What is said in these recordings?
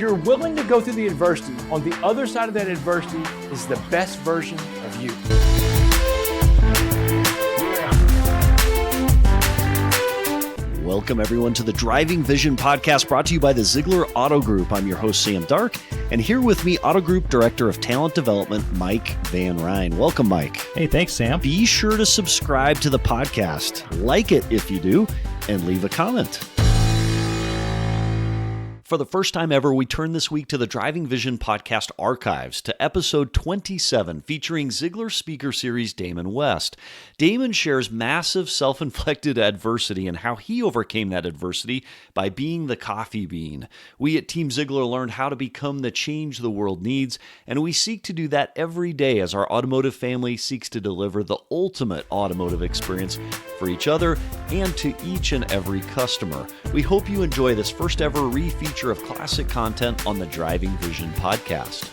you're willing to go through the adversity, on the other side of that adversity is the best version of you. Welcome, everyone, to the Driving Vision podcast brought to you by the Zeigler Auto Group. I'm your host, Sam Dark, and here with me, Auto Group Director of Talent Development, Mike Van Ryn. Welcome, Mike. Hey, thanks, Sam. Be sure to subscribe to the podcast, like it if you do, and leave a comment. For the first time ever, we turn this week to the Driving Vision podcast archives to episode 27, featuring Zeigler speaker series Damon West. Damon shares massive self-inflicted adversity and how he overcame that adversity by being the coffee bean. We at Team Zeigler learned how to become the change the world needs, and we seek to do that every day as our automotive family seeks to deliver the ultimate automotive experience for each other and to each and every customer. We hope you enjoy this first ever re-feature of classic content on the Driving Vision podcast.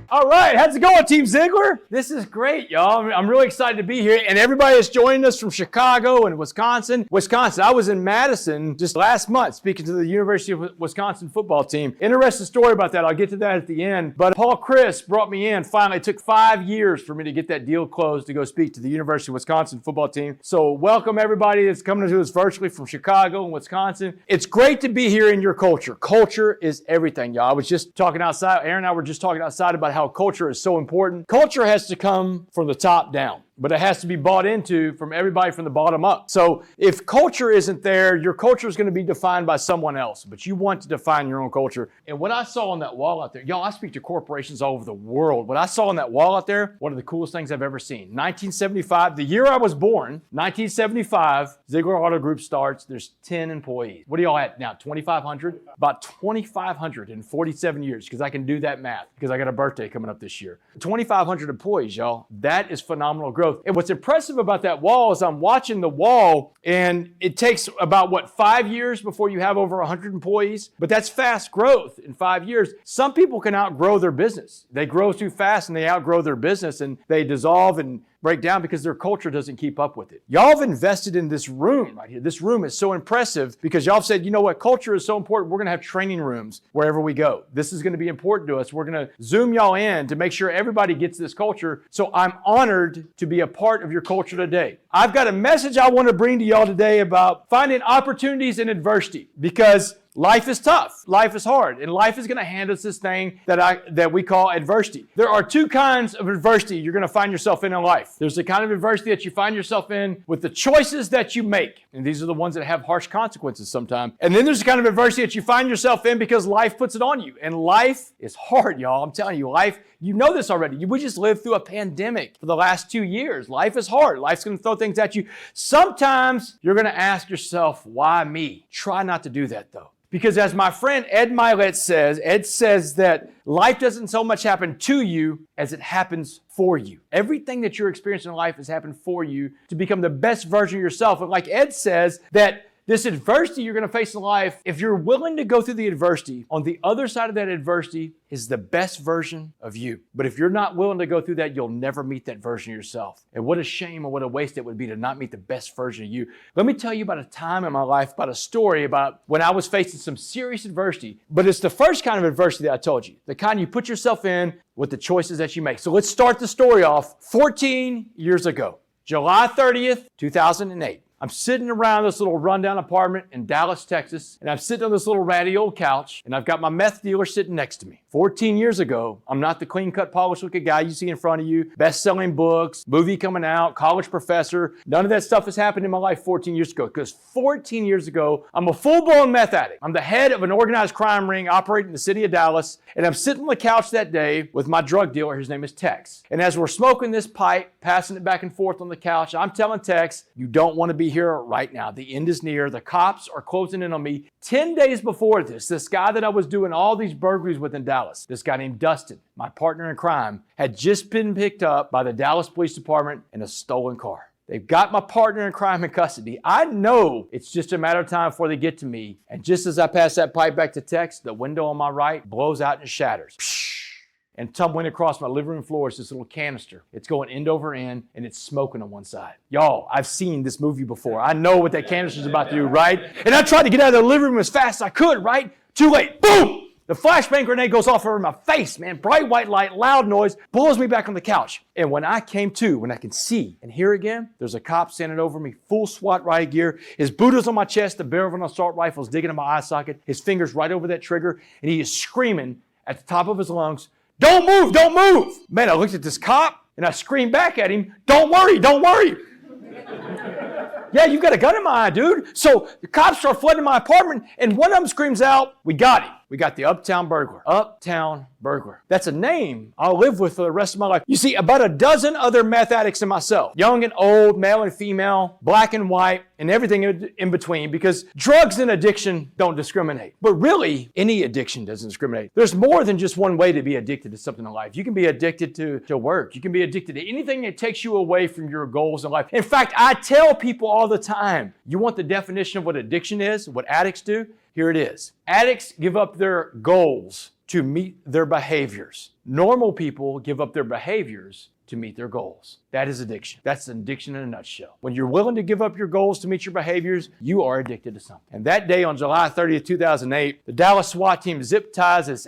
All right, how's it going, Team Zeigler? This is great, y'all. I'm really excited to be here, and everybody is joining us from Chicago and Wisconsin. I was in Madison just last month speaking to the University of Wisconsin football team. Interesting story about that. I'll get to that at the end. But Paul Chris brought me in. Finally, it took 5 years for me to get that deal closed to go speak to the University of Wisconsin football team. So welcome everybody that's coming to us virtually from Chicago and Wisconsin. It's great to be here in your culture. Culture is everything, y'all. I was just talking outside. Aaron and I were just talking outside about how culture is so important. Culture has to come from the top down, but it has to be bought into from everybody from the bottom up. So if culture isn't there, your culture is going to be defined by someone else, but you want to define your own culture. And what I saw on that wall out there, y'all, I speak to corporations all over the world. What I saw on that wall out there, one of the coolest things I've ever seen. 1975, the year I was born, 1975, Zeigler Auto Group starts. There's 10 employees. What are y'all at now, 2,500? About 2,500 in 47 years, because I can do that math, because I got a birthday coming up this year. 2,500 employees, y'all. That is phenomenal growth. And what's impressive about that wall is I'm watching the wall, and it takes about, 5 years before you have over 100 employees? But that's fast growth in 5 years. Some people can outgrow their business. They grow too fast and they outgrow their business and they dissolve and break down because their culture doesn't keep up with it. Y'all have invested in this room right here. This room is so impressive because y'all have said, you know what, culture is so important. We're going to have training rooms wherever we go. This is going to be important to us. We're going to Zoom y'all in to make sure everybody gets this culture. So I'm honored to be a part of your culture today. I've got a message I want to bring to y'all today about finding opportunities in adversity, because life is tough, life is hard, and life is going to hand us this thing that we call adversity. There are two kinds of adversity you're going to find yourself in life. There's the kind of adversity that you find yourself in with the choices that you make, and these are the ones that have harsh consequences sometimes. And then there's the kind of adversity that you find yourself in because life puts it on you, and life is hard, y'all. I'm telling you, life, you know this already. We just lived through a pandemic for the last 2 years. Life is hard. Life's going to throw things at you. Sometimes you're going to ask yourself, why me? Try not to do that, though. Because as my friend Ed Milet says, Ed says that life doesn't so much happen to you as it happens for you. Everything that you're experiencing in life has happened for you to become the best version of yourself. And like Ed says, that this adversity you're going to face in life, if you're willing to go through the adversity, on the other side of that adversity is the best version of you. But if you're not willing to go through that, you'll never meet that version of yourself. And what a shame and what a waste it would be to not meet the best version of you. Let me tell you about a time in my life, about a story about when I was facing some serious adversity. But it's the first kind of adversity that I told you, the kind you put yourself in with the choices that you make. So let's start the story off 14 years ago, July 30th, 2008. I'm sitting around this little rundown apartment in Dallas, Texas, and I'm sitting on this little ratty old couch, and I've got my meth dealer sitting next to me. 14 years ago, I'm not the clean-cut, polished-looking guy you see in front of you, best-selling books, movie coming out, college professor. None of that stuff has happened in my life 14 years ago, because 14 years ago, I'm a full-blown meth addict. I'm the head of an organized crime ring operating in the city of Dallas, and I'm sitting on the couch that day with my drug dealer. His name is Tex. And as we're smoking this pipe, passing it back and forth on the couch, I'm telling Tex, you don't want to be here right now. The end is near. The cops are closing in on me. 10 days before this guy that I was doing all these burglaries with in Dallas, this guy named Dustin, my partner in crime, had just been picked up by the Dallas Police Department in a stolen car. They've got my partner in crime in custody. I know it's just a matter of time before they get to me. And just as I pass that pipe back to Tex, the window on my right blows out and shatters. And tumbling across my living room floor is this little canister. It's going end over end, and it's smoking on one side. Y'all, I've seen this movie before. I know what that canister is about to do, right? And I tried to get out of the living room as fast as I could, right? Too late. Boom! The flashbang grenade goes off over my face, man. Bright white light, loud noise, blows me back on the couch. And when I came to, when I can see and hear again, there's a cop standing over me, full SWAT riot gear. His boot is on my chest, the barrel of an assault rifle is digging in my eye socket, his fingers right over that trigger, and he is screaming at the top of his lungs, "Don't move, don't move!" Man, I looked at this cop, and I screamed back at him, "Don't worry, don't worry." Yeah, you got a gun in my eye, dude. So the cops start flooding my apartment, and one of them screams out, "We got him. We got the Uptown Burglar." Uptown Burglar. That's a name I'll live with for the rest of my life. You see, about a dozen other meth addicts and myself, young and old, male and female, black and white, and everything in between, because drugs and addiction don't discriminate. But really, any addiction doesn't discriminate. There's more than just one way to be addicted to something in life. You can be addicted to work. You can be addicted to anything that takes you away from your goals in life. In fact, I tell people all the time, you want the definition of what addiction is, what addicts do? Here it is. Addicts give up their goals to meet their behaviors. Normal people give up their behaviors to meet their goals. That is addiction. That's an addiction in a nutshell. When you're willing to give up your goals to meet your behaviors, you are addicted to something. And that day on July 30th, 2008, the Dallas SWAT team zip ties this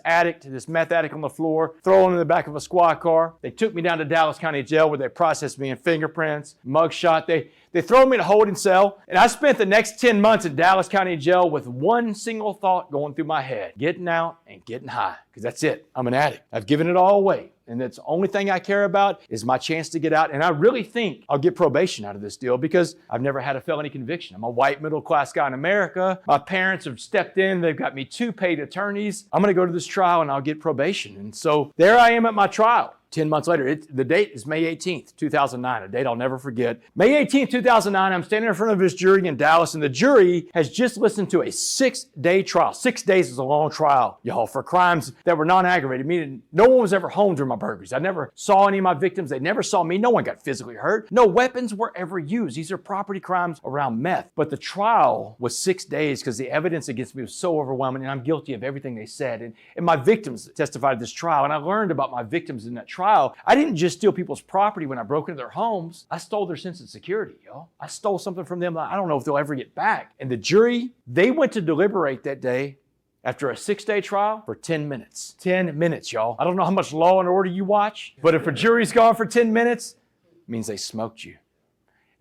meth addict on the floor, throw him in the back of a squad car. They took me down to Dallas County Jail where they processed me in fingerprints, mugshot. They throw me in a holding cell, and I spent the next 10 months in Dallas County Jail with one single thought going through my head: getting out and getting high, because that's it. I'm an addict. I've given it all away. And that's the only thing I care about is my chance to get out. And I really think I'll get probation out of this deal because I've never had a felony conviction. I'm a white middle-class guy in America. My parents have stepped in. They've got me 2 paid attorneys. I'm going to go to this trial and I'll get probation. And so there I am at my trial. 10 months later, the date is May 18th, 2009, a date I'll never forget. May 18th, 2009, I'm standing in front of this jury in Dallas, and the jury has just listened to a 6-day trial. 6 days is a long trial, y'all, for crimes that were non-aggravated, meaning no one was ever home during my burglaries. I never saw any of my victims. They never saw me. No one got physically hurt. No weapons were ever used. These are property crimes around meth. But the trial was 6 days because the evidence against me was so overwhelming, and I'm guilty of everything they said. And my victims testified at this trial, and I learned about my victims in that trial. I didn't just steal people's property when I broke into their homes. I stole their sense of security, y'all. I stole something from them that I don't know if they'll ever get back. And the jury, they went to deliberate that day after a 6-day trial for 10 minutes. 10 minutes, y'all. I don't know how much Law and Order you watch, but if a jury's gone for 10 minutes, it means they smoked you.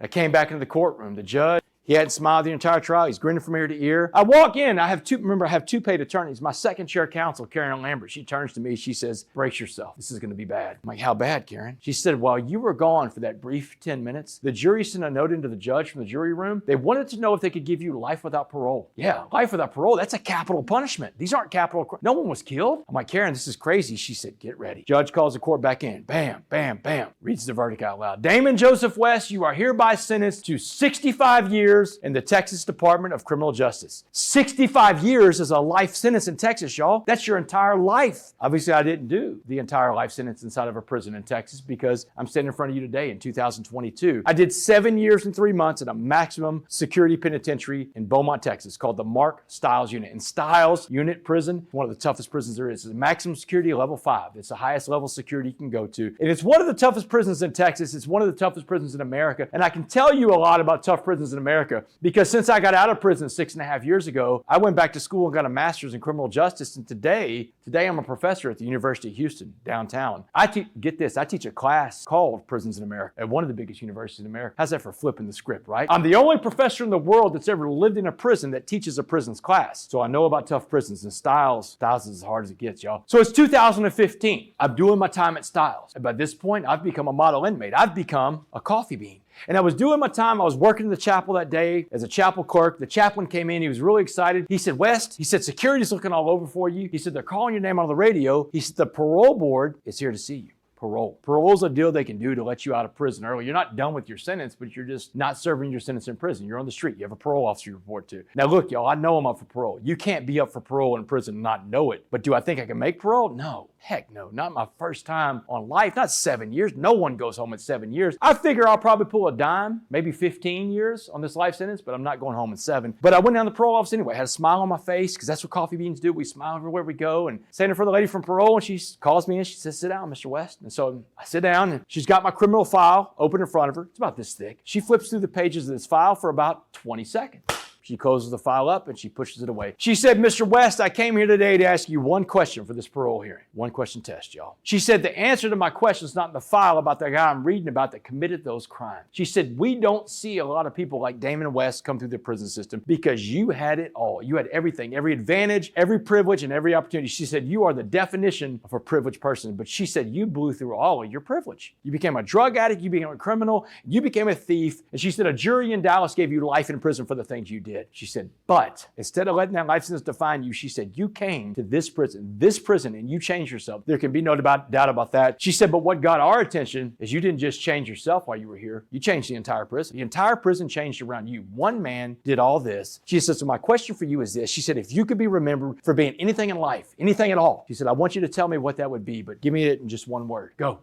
I came back into the courtroom. The judge, he hadn't smiled the entire trial. He's grinning from ear to ear. I walk in. I have 2 paid attorneys. My second chair counsel, Karen Lambert, she turns to me. She says, "Brace yourself. This is going to be bad." I'm like, "How bad, Karen?" She said, "While you were gone for that brief 10 minutes, the jury sent a note into the judge from the jury room. They wanted to know if they could give you life without parole." Yeah, life without parole. That's a capital punishment. These aren't capital crimes. No one was killed. I'm like, "Karen, this is crazy." She said, "Get ready." Judge calls the court back in. Bam, bam, bam. Reads the verdict out loud. "Damon Joseph West, you are hereby sentenced to 65 years in the Texas Department of Criminal Justice." 65 years is a life sentence in Texas, y'all. That's your entire life. Obviously, I didn't do the entire life sentence inside of a prison in Texas because I'm standing in front of you today in 2022. I did 7 years and 3 months in a maximum security penitentiary in Beaumont, Texas called the Mark Stiles Unit. And Stiles Unit Prison, one of the toughest prisons there is. It's a maximum security level 5. It's the highest level of security you can go to. And it's one of the toughest prisons in Texas. It's one of the toughest prisons in America. And I can tell you a lot about tough prisons in America because since I got out of prison 6.5 years ago, I went back to school and got a master's in criminal justice. And today I'm a professor at the University of Houston, downtown. I teach a class called Prisons in America at one of the biggest universities in America. How's that for flipping the script, right? I'm the only professor in the world that's ever lived in a prison that teaches a prisons class. So I know about tough prisons, and Stiles is as hard as it gets, y'all. So it's 2015. I'm doing my time at Stiles. And by this point, I've become a model inmate. I've become a coffee bean. And I was doing my time. I was working in the chapel that day as a chapel clerk. The chaplain came in. He was really excited. He said, "West," he said, "security's looking all over for you." He said, "They're calling your name on the radio." He said, "The parole board is here to see you." Parole. Parole's a deal they can do to let you out of prison early. You're not done with your sentence, but you're just not serving your sentence in prison. You're on the street. You have a parole officer you report to. Now look, y'all, I know I'm up for parole. You can't be up for parole in prison and not know it. But do I think I can make parole? No. Heck no. Not my first time on life. Not 7 years. No one goes home at 7 years. I figure I'll probably pull a dime, maybe 15 years on this life sentence, but I'm not going home in 7. But I went down to the parole office anyway. I had a smile on my face because that's what coffee beans do. We smile everywhere we go. And standing for the lady from parole, and she calls me in. She says, "Sit down, Mr. West." And so I sit down, and she's got my criminal file open in front of her. It's about this thick. She flips through the pages of this file for about 20 seconds. She closes the file up and she pushes it away. She said, Mr. West, I came here today to ask you one question for this parole hearing. One question test, y'all. She said, the answer to my question is not in the file about the guy I'm reading about that committed those crimes. She said, we don't see a lot of people like Damon West come through the prison system because you had it all. You had everything, every advantage, every privilege, and every opportunity. She said, you are the definition of a privileged person. But she said, you blew through all of your privilege. You became a drug addict, you became a criminal, you became a thief. And she said, a jury in Dallas gave you life in prison for the things you did. She said, but instead of letting that life sentence define you, she said, you came to this prison, and you changed yourself. There can be no doubt about that. She said, but what got our attention is you didn't just change yourself while you were here. You changed the entire prison. The entire prison changed around you. One man did all this. She said, so my question for you is this. She said, if you could be remembered for being anything in life, anything at all, she said, I want you to tell me what that would be, but give me it in just one word. Go.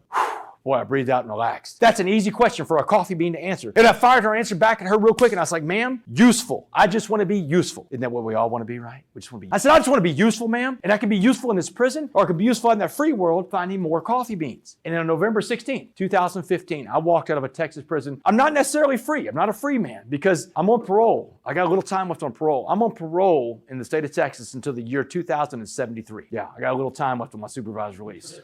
Boy, I breathed out and relaxed. That's an easy question for a coffee bean to answer. And I fired her answer back at her real quick, and I was like, ma'am, useful. I just want to be useful. Isn't that what we all want to be, right? We just want to be. I said, I just want to be useful, ma'am. And I can be useful in this prison, or I could be useful in that free world finding more coffee beans. And on November 16th, 2015, I walked out of a Texas prison. I'm not necessarily free. I'm not a free man because I'm on parole. I got a little time left on parole. I'm on parole in the state of Texas until the year 2073. Yeah, I got a little time left on my supervised release.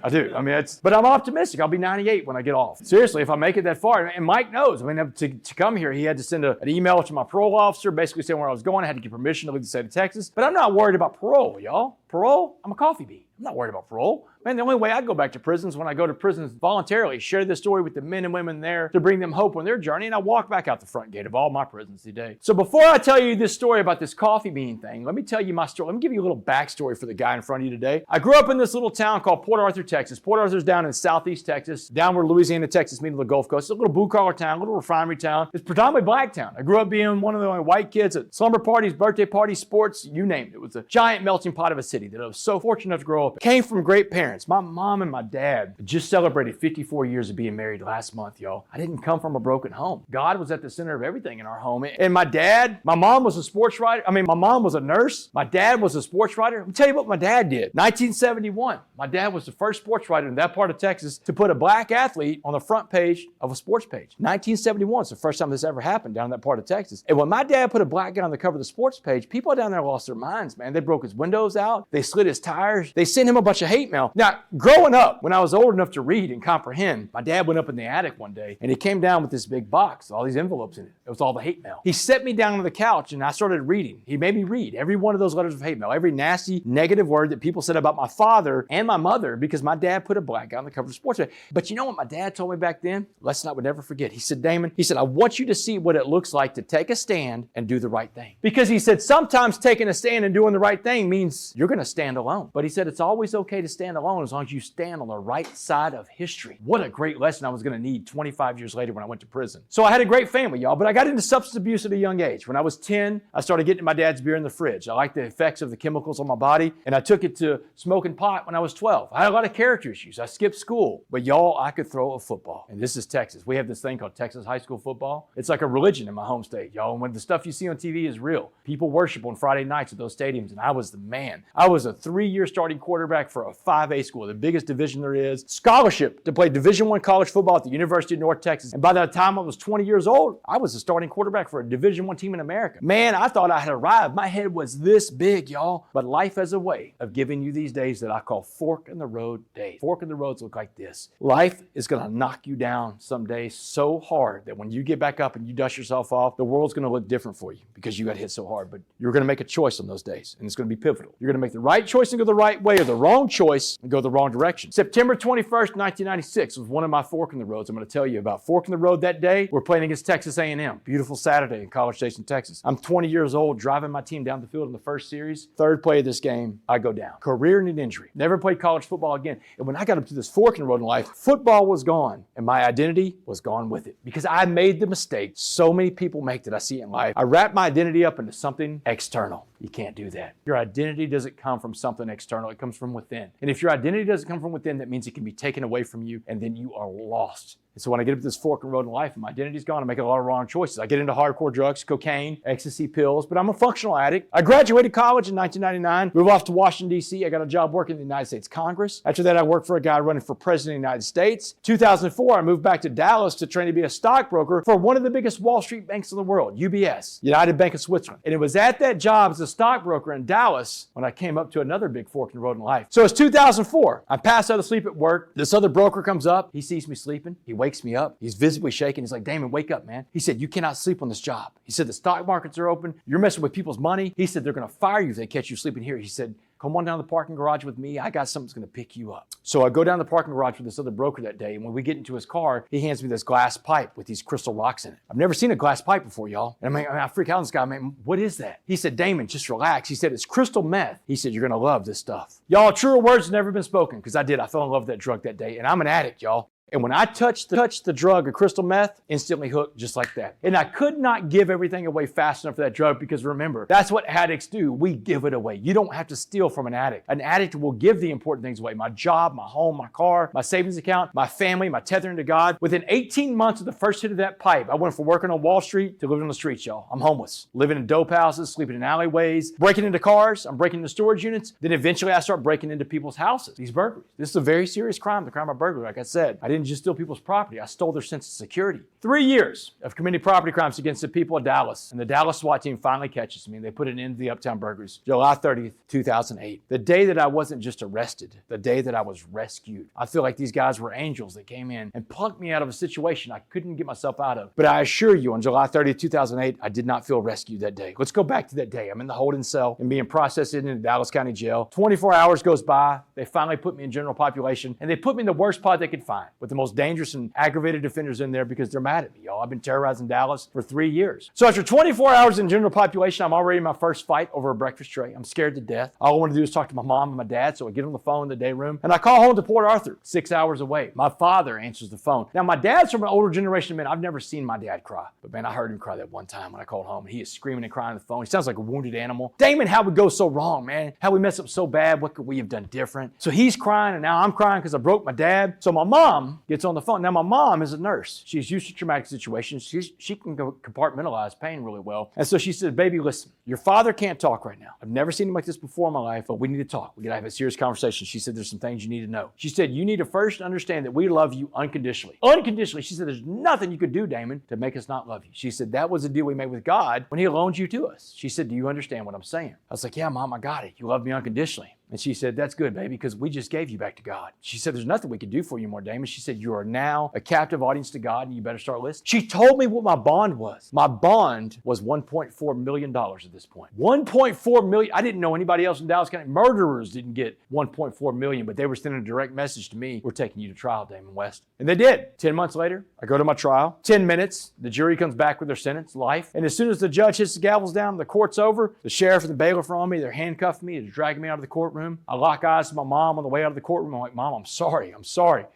I do. I mean, but I'm optimistic. I'll be 98 when I get off. Seriously, if I make it that far, and Mike knows, I mean, to come here, he had to send an email to my parole officer, basically saying where I was going. I had to get permission to leave the state of Texas. But I'm not worried about parole, y'all. Parole, I'm a coffee bean. I'm not worried about parole. Man, the only way I go back to prisons when I go to prisons voluntarily, share this story with the men and women there to bring them hope on their journey, and I walk back out the front gate of all my prisons today. So before I tell you this story about this coffee bean thing, let me tell you my story. Let me give you a little backstory for the guy in front of you today. I grew up in this little town called Port Arthur, Texas. Port Arthur's down in southeast Texas, down where Louisiana, Texas meet the Gulf Coast. It's a little blue-collar town, a little refinery town. It's predominantly black town. I grew up being one of the only white kids at slumber parties, birthday parties, sports, you name it. It was a giant melting pot of a city that I was so fortunate enough to grow up in. Came from great parents. My mom and my dad just celebrated 54 years of being married last month, y'all. I didn't come from a broken home. God was at the center of everything in our home. And my mom was a sports writer. My mom was a nurse. My dad was a sports writer. Let me tell you what my dad did. 1971, my dad was the first sports writer in that part of Texas to put a black athlete on the front page of a sports page. 1971 is the first time this ever happened down in that part of Texas. And when my dad put a black guy on the cover of the sports page, people down there lost their minds, man. They broke his windows out. They slid his tires. They sent him a bunch of hate mail. Now, growing up, when I was old enough to read and comprehend, my dad went up in the attic one day and he came down with this big box, all these envelopes in it. It was all the hate mail. He set me down on the couch and I started reading. He made me read every one of those letters of hate mail, every nasty, negative word that people said about my father and my mother because my dad put a black guy on the cover of the sports page. But you know what my dad told me back then? Lesson I would never forget. He said, Damon, he said, I want you to see what it looks like to take a stand and do the right thing. Because he said, sometimes taking a stand and doing the right thing means you're going to stand alone. But he said, it's always okay to stand alone as long as you stand on the right side of history. What a great lesson I was going to need 25 years later when I went to prison. So I had a great family, y'all, but I got into substance abuse at a young age. When I was 10, I started getting my dad's beer in the fridge. I liked the effects of the chemicals on my body, and I took it to smoking pot when I was 12. I had a lot of character issues. I skipped school, but y'all, I could throw a football. And this is Texas. We have this thing called Texas high school football. It's like a religion in my home state, y'all. And when the stuff you see on TV is real, people worship on Friday nights at those stadiums, and I was the man. I was a 3-year starting quarterback for a 5A school, the biggest division there is. Scholarship to play Division I college football at the University of North Texas. And by the time I was 20 years old, I was a starting quarterback for a Division I team in America. Man, I thought I had arrived. My head was this big, y'all. But life has a way of giving you these days that I call fork in the road days. Fork in the roads look like this. Life is going to knock you down some days so hard that when you get back up and you dust yourself off, the world's going to look different for you because you got hit so hard. But you're going to make a choice on those days, and it's going to be pivotal. You're going to make the right choice and go the right way, or the wrong choice and go the wrong direction. September 21st, 1996 was one of my fork in the roads. I'm going to tell you about. Fork in the road that day, we're playing against Texas A&M. Beautiful Saturday in College Station, Texas. I'm 20 years old, driving my team down the field in the first series. Third play of this game, I go down. Career and an injury. Never played college football again. And when I got up to this fork in the road in life, football was gone, and my identity was gone with it. Because I made the mistake so many people make that I see in life. I wrap my identity up into something external. You can't do that. Your identity doesn't come from something external. It comes from within. And if your identity doesn't come from within, that means it can be taken away from you, and then you are lost And so when I get up to this fork in the road in life and my identity's gone, I'm making a lot of wrong choices. I get into hardcore drugs, cocaine, ecstasy pills, but I'm a functional addict. I graduated college in 1999, moved off to Washington, D.C. I got a job working in the United States Congress. After that, I worked for a guy running for president of the United States. 2004, I moved back to Dallas to train to be a stockbroker for one of the biggest Wall Street banks in the world, UBS, United Bank of Switzerland. And it was at that job as a stockbroker in Dallas when I came up to another big fork in the road in life. So it's 2004. I pass out of sleep at work. This other broker comes up. He sees me sleeping. He wakes me up. He's visibly shaking. He's like, Damon, wake up, man. He said, you cannot sleep on this job. He said, the stock markets are open. You're messing with people's money. He said, they're going to fire you if they catch you sleeping here. He said, come on down to the parking garage with me. I got something that's going to pick you up. So I go down the parking garage with this other broker that day. And when we get into his car, he hands me this glass pipe with these crystal rocks in it. I've never seen a glass pipe before, y'all. And I freak out on this guy. Man, what is that? He said, Damon, just relax. He said, it's crystal meth. He said, you're going to love this stuff. Y'all, truer words have never been spoken, because I did. I fell in love with that drug that day. And I'm an addict, y'all. And when I touched the drug of crystal meth, instantly hooked just like that. And I could not give everything away fast enough for that drug, because remember, that's what addicts do. We give it away. You don't have to steal from an addict. An addict will give the important things away. My job, my home, my car, my savings account, my family, my tethering to God. Within 18 months of the first hit of that pipe, I went from working on Wall Street to living on the streets, y'all. I'm homeless, living in dope houses, sleeping in alleyways, breaking into cars. I'm breaking into storage units. Then eventually I start breaking into people's houses, these burglaries. This is a very serious crime, the crime of burglary. Like I said, I didn't just steal people's property. I stole their sense of security. 3 years of committing property crimes against the people of Dallas. And the Dallas SWAT team finally catches me. And they put an end to the Uptown burglaries. July 30th, 2008. The day that I wasn't just arrested, the day that I was rescued. I feel like these guys were angels that came in and plucked me out of a situation I couldn't get myself out of. But I assure you, on July 30th, 2008, I did not feel rescued that day. Let's go back to that day. I'm in the holding cell and being processed into Dallas County Jail. 24 hours goes by. They finally put me in general population. And they put me in the worst pod they could find, with the most dangerous and aggravated offenders in there, because they're mad at me, y'all. I've been terrorizing Dallas for 3 years. So after 24 hours in general population, I'm already in my first fight over a breakfast tray. I'm scared to death. All I want to do is talk to my mom and my dad, so I get on the phone in the day room, and I call home to Port Arthur, 6 hours away. My father answers the phone. Now, my dad's from an older generation of men. I've never seen my dad cry, but man, I heard him cry that one time when I called home, and he is screaming and crying on the phone. He sounds like a wounded animal. Damon, how we go so wrong, man? How we mess up so bad? What could we have done different? So he's crying, and now I'm crying because I broke my dad. So my mom gets on the phone. Now, my mom is a nurse. She's used to traumatic situations. She can compartmentalize pain really well. And so she said, baby, listen, your father can't talk right now. I've never seen him like this before in my life, but we need to talk. We got to have a serious conversation. She said, there's some things you need to know. She said, you need to first understand that we love you unconditionally. Unconditionally. She said, there's nothing you could do, Damon, to make us not love you. She said, that was a deal we made with God when he loaned you to us. She said, do you understand what I'm saying? I was like, yeah, Mom, I got it. You love me unconditionally. And she said, that's good, baby, because we just gave you back to God. She said, there's nothing we can do for you more, Damon. She said, you are now a captive audience to God, and you better start listening. She told me what my bond was. My bond was $1.4 million at this point. $1.4 million. I didn't know anybody else in Dallas County. Murderers didn't get $1.4 million, but they were sending a direct message to me, we're taking you to trial, Damon West. And they did. 10 months later, I go to my trial. 10 minutes, the jury comes back with their sentence, life. And as soon as the judge hits the gavels down, the court's over, the sheriff and the bailiff are on me, they're handcuffing me, they're dragging me out of the courtroom. I lock eyes with my mom on the way out of the courtroom. I'm like, Mom, I'm sorry.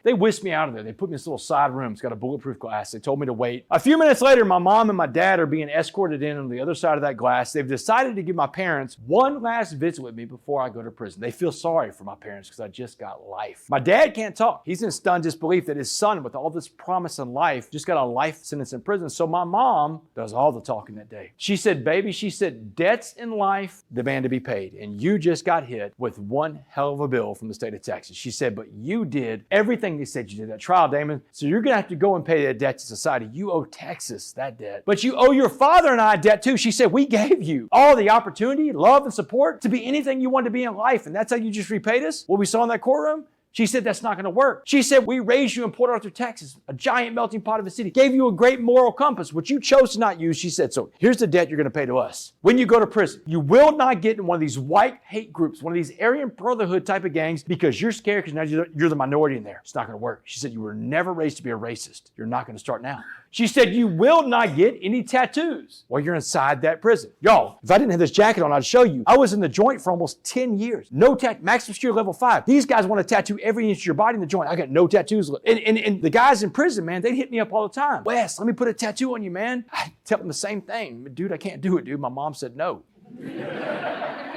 They whisked me out of there. They put me in this little side room. It's got a bulletproof glass. They told me to wait. A few minutes later, my mom and my dad are being escorted in on the other side of that glass. They've decided to give my parents one last visit with me before I go to prison. They feel sorry for my parents because I just got life. My dad can't talk. He's in stunned disbelief that his son, with all this promise in life, just got a life sentence in prison. So my mom does all the talking that day. She said, baby, she said, debts in life demand to be paid. And you just got hit with one hell of a bill from the state of Texas. She said, but you did everything they said you did at trial, Damon. So you're going to have to go and pay that debt to society. You owe Texas that debt. But you owe your father and I a debt too. She said, we gave you all the opportunity, love, and support to be anything you wanted to be in life. And that's how you just repaid us? What we saw in that courtroom? She said, that's not going to work. She said, we raised you in Port Arthur, Texas, a giant melting pot of a city, gave you a great moral compass, which you chose to not use. She said, so here's the debt you're going to pay to us. When you go to prison, you will not get in one of these white hate groups, one of these Aryan Brotherhood type of gangs, because you're scared because now you're the minority in there. It's not going to work. She said, you were never raised to be a racist. You're not going to start now. She said, you will not get any tattoos while you're inside that prison. Y'all, if I didn't have this jacket on, I'd show you. I was in the joint for almost 10 years. No tattoo, maximum security level 5. These guys want to tattoo every inch of your body in the joint. I got no tattoos. And the guys in prison, man, they'd hit me up all the time. Wes, let me put a tattoo on you, man. I tell them the same thing. Dude, I can't do it, dude. My mom said no.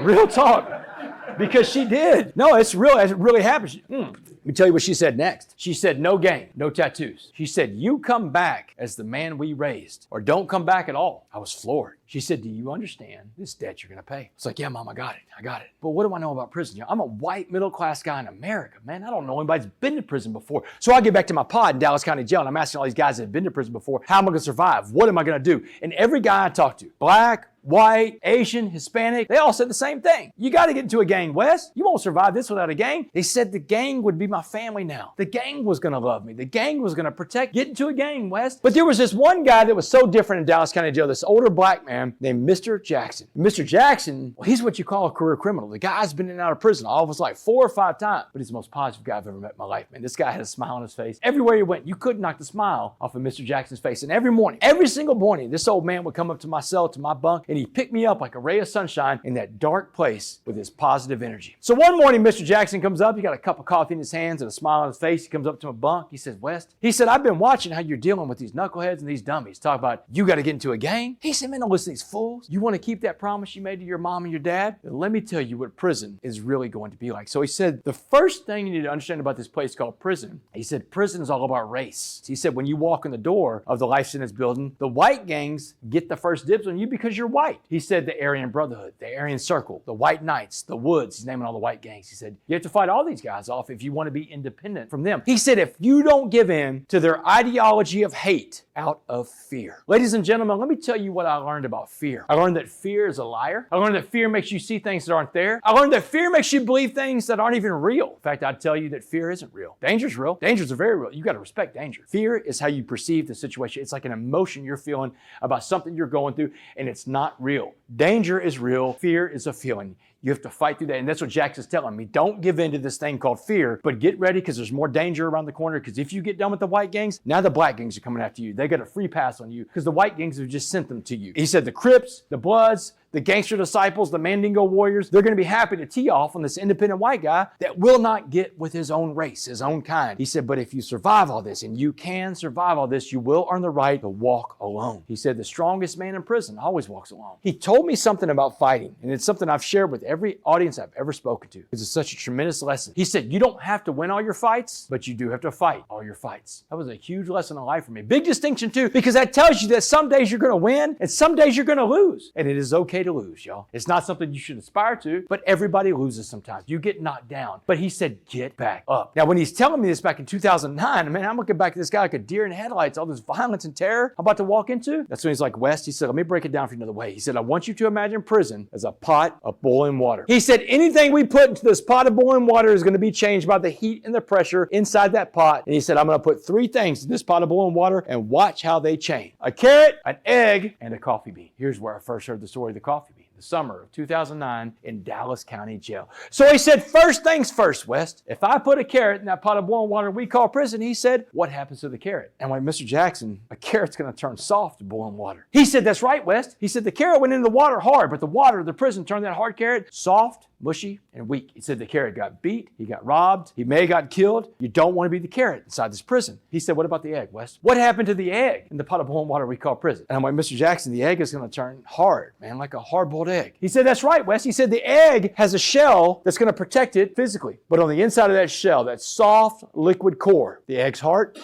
Real talk. Because she did. No, it's real. It really happened. Let me tell you what she said next. She said, no game, no tattoos. She said, you come back as the man we raised, or don't come back at all. I was floored. She said, do you understand this debt you're going to pay? It's like, yeah, Mom, I got it. But what do I know about prison? I'm a white middle-class guy in America, man. I don't know anybody that's been to prison before. So I get back to my pod in Dallas County Jail, and I'm asking all these guys that have been to prison before, how am I going to survive? What am I going to do? And every guy I talked to, black, white, Asian, Hispanic, they all said the same thing. You got to get into a gang, Wes. You won't survive this without a gang. They said the gang would be my family now. The gang was going to love me. The gang was going to protect. Get into a gang, Wes. But there was this one guy that was so different in Dallas County Jail, this older black man named Mr. Jackson. Mr. Jackson, well, he's what you call a career criminal. The guy's been in and out of prison almost like 4 or 5 times, but he's the most positive guy I've ever met in my life, man. This guy had a smile on his face. Everywhere he went, you couldn't knock the smile off of Mr. Jackson's face. And every morning, every single morning, this old man would come up to my cell, to my bunk, and he'd pick me up like a ray of sunshine in that dark place with his positive energy. So one morning, Mr. Jackson comes up. He got a cup of coffee in his hands and a smile on his face. He comes up to my bunk. He says, West, he said, I've been watching how you're dealing with these knuckleheads and these dummies. Talk about, you got to get into a gang. He said, man, don't listen to these fools. You want to keep that promise you made to your mom and your dad? Then let me tell you what prison is really going to be like. So he said, the first thing you need to understand about this place called prison, he said, prison is all about race. He said, when you walk in the door of the life sentence building, the white gangs get the first dibs on you because you're white. He said, the Aryan Brotherhood, the Aryan Circle, the White Knights, the Woods, he's naming all the white gangs. He said, you have to fight all these guys off if you want to be independent from them. He said, if you don't give in to their ideology of hate out of fear. Ladies and gentlemen, let me tell you what I learned about fear. I learned that fear is a liar. I learned that fear makes you see things that aren't there. I learned that fear makes you believe things that aren't even real. In fact, I'd tell you that fear isn't real. Danger's real. Dangers are very real. You got to respect danger. Fear is how you perceive the situation. It's like an emotion you're feeling about something you're going through, and it's not real. Danger is real. Fear is a feeling. You have to fight through that. And that's what Jackson's telling me. Don't give in to this thing called fear, but get ready because there's more danger around the corner. Because if you get done with the white gangs, now the black gangs are coming after you. They got a free pass on you because the white gangs have just sent them to you. He said the Crips, the Bloods, the gangster disciples, the Mandingo warriors, they're going to be happy to tee off on this independent white guy that will not get with his own race, his own kind. He said, but if you survive all this, and you can survive all this, you will earn the right to walk alone. He said, the strongest man in prison always walks alone. He told me something about fighting, and it's something I've shared with every audience I've ever spoken to. It's such a tremendous lesson. He said, you don't have to win all your fights, but you do have to fight all your fights. That was a huge lesson in life for me. Big distinction too, because that tells you that some days you're going to win, and some days you're going to lose. And it is okay to lose, y'all. It's not something you should aspire to, but everybody loses sometimes. You get knocked down. But he said, get back up. Now, when he's telling me this back in 2009, man, I'm looking back at this guy like a deer in headlights, all this violence and terror I'm about to walk into. That's when he's like, West, he said, let me break it down for you another way. He said, I want you to imagine prison as a pot of boiling water. He said, anything we put into this pot of boiling water is going to be changed by the heat and the pressure inside that pot. And he said, I'm going to put 3 things in this pot of boiling water and watch how they change. A carrot, an egg, and a coffee bean. Here's where I first heard the story of the coffee bean. Summer of 2009 in Dallas County Jail. So he said, first things first, West. If I put a carrot in that pot of boiling water we call prison, he said, what happens to the carrot? And I'm like, Mr. Jackson, a carrot's going to turn soft to boiling water. He said, that's right, West. He said, the carrot went into the water hard, but the water of the prison turned that hard carrot soft, mushy, and weak. He said the carrot got beat, he got robbed, he may have got killed. You don't want to be the carrot inside this prison. He said, what about the egg, West? What happened to the egg in the pot of boiling water we call prison? And I'm like, Mr. Jackson, the egg is going to turn hard, man, like a hard-boiled egg. He said, that's right, West. He said the egg has a shell that's going to protect it physically. But on the inside of that shell, that soft liquid core, the egg's heart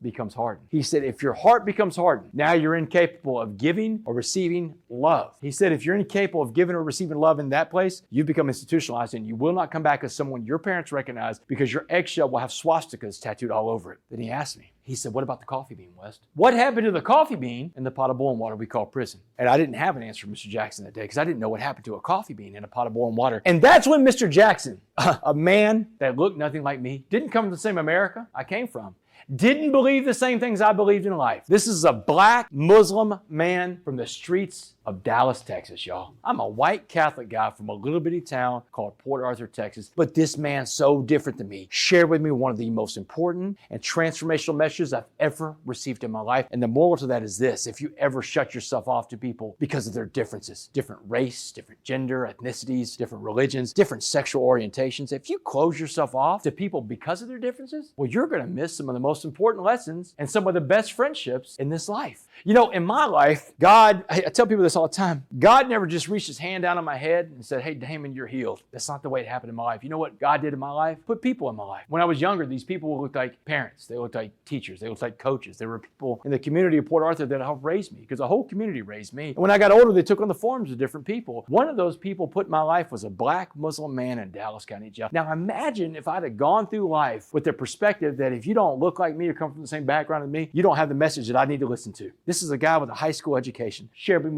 becomes hardened. He said, if your heart becomes hardened, now you're incapable of giving or receiving love. He said, if you're incapable of giving or receiving love in that place, you become institutionalized and you will not come back as someone your parents recognize because your eggshell will have swastikas tattooed all over it. Then he asked me, he said, what about the coffee bean, West? What happened to the coffee bean in the pot of boiling water we call prison? And I didn't have an answer for Mr. Jackson that day because I didn't know what happened to a coffee bean in a pot of boiling water. And that's when Mr. Jackson, a man that looked nothing like me, didn't come from the same America I came from, didn't believe the same things I believed in life. This is a black Muslim man from the streets of Dallas, Texas, y'all. I'm a white Catholic guy from a little bitty town called Port Arthur, Texas. But this man, so different than me, shared with me one of the most important and transformational messages I've ever received in my life. And the moral to that is this: if you ever shut yourself off to people because of their differences, different race, different gender, ethnicities, different religions, different sexual orientations, if you close yourself off to people because of their differences, well, you're going to miss some of the most important lessons and some of the best friendships in this life. You know, in my life, God, I tell people this all the time, God never just reached his hand down on my head and said, hey, Damon, you're healed. That's not the way it happened in my life. You know what God did in my life? Put people in my life. When I was younger, these people looked like parents. They looked like teachers. They looked like coaches. There were people in the community of Port Arthur that helped raise me because the whole community raised me. And when I got older, they took on the forms of different people. One of those people put in my life was a black Muslim man in Dallas County Jail. Now imagine if I'd have gone through life with the perspective that if you don't look like me or come from the same background as me, you don't have the message that I need to listen to. This is a guy with a high school education. Share with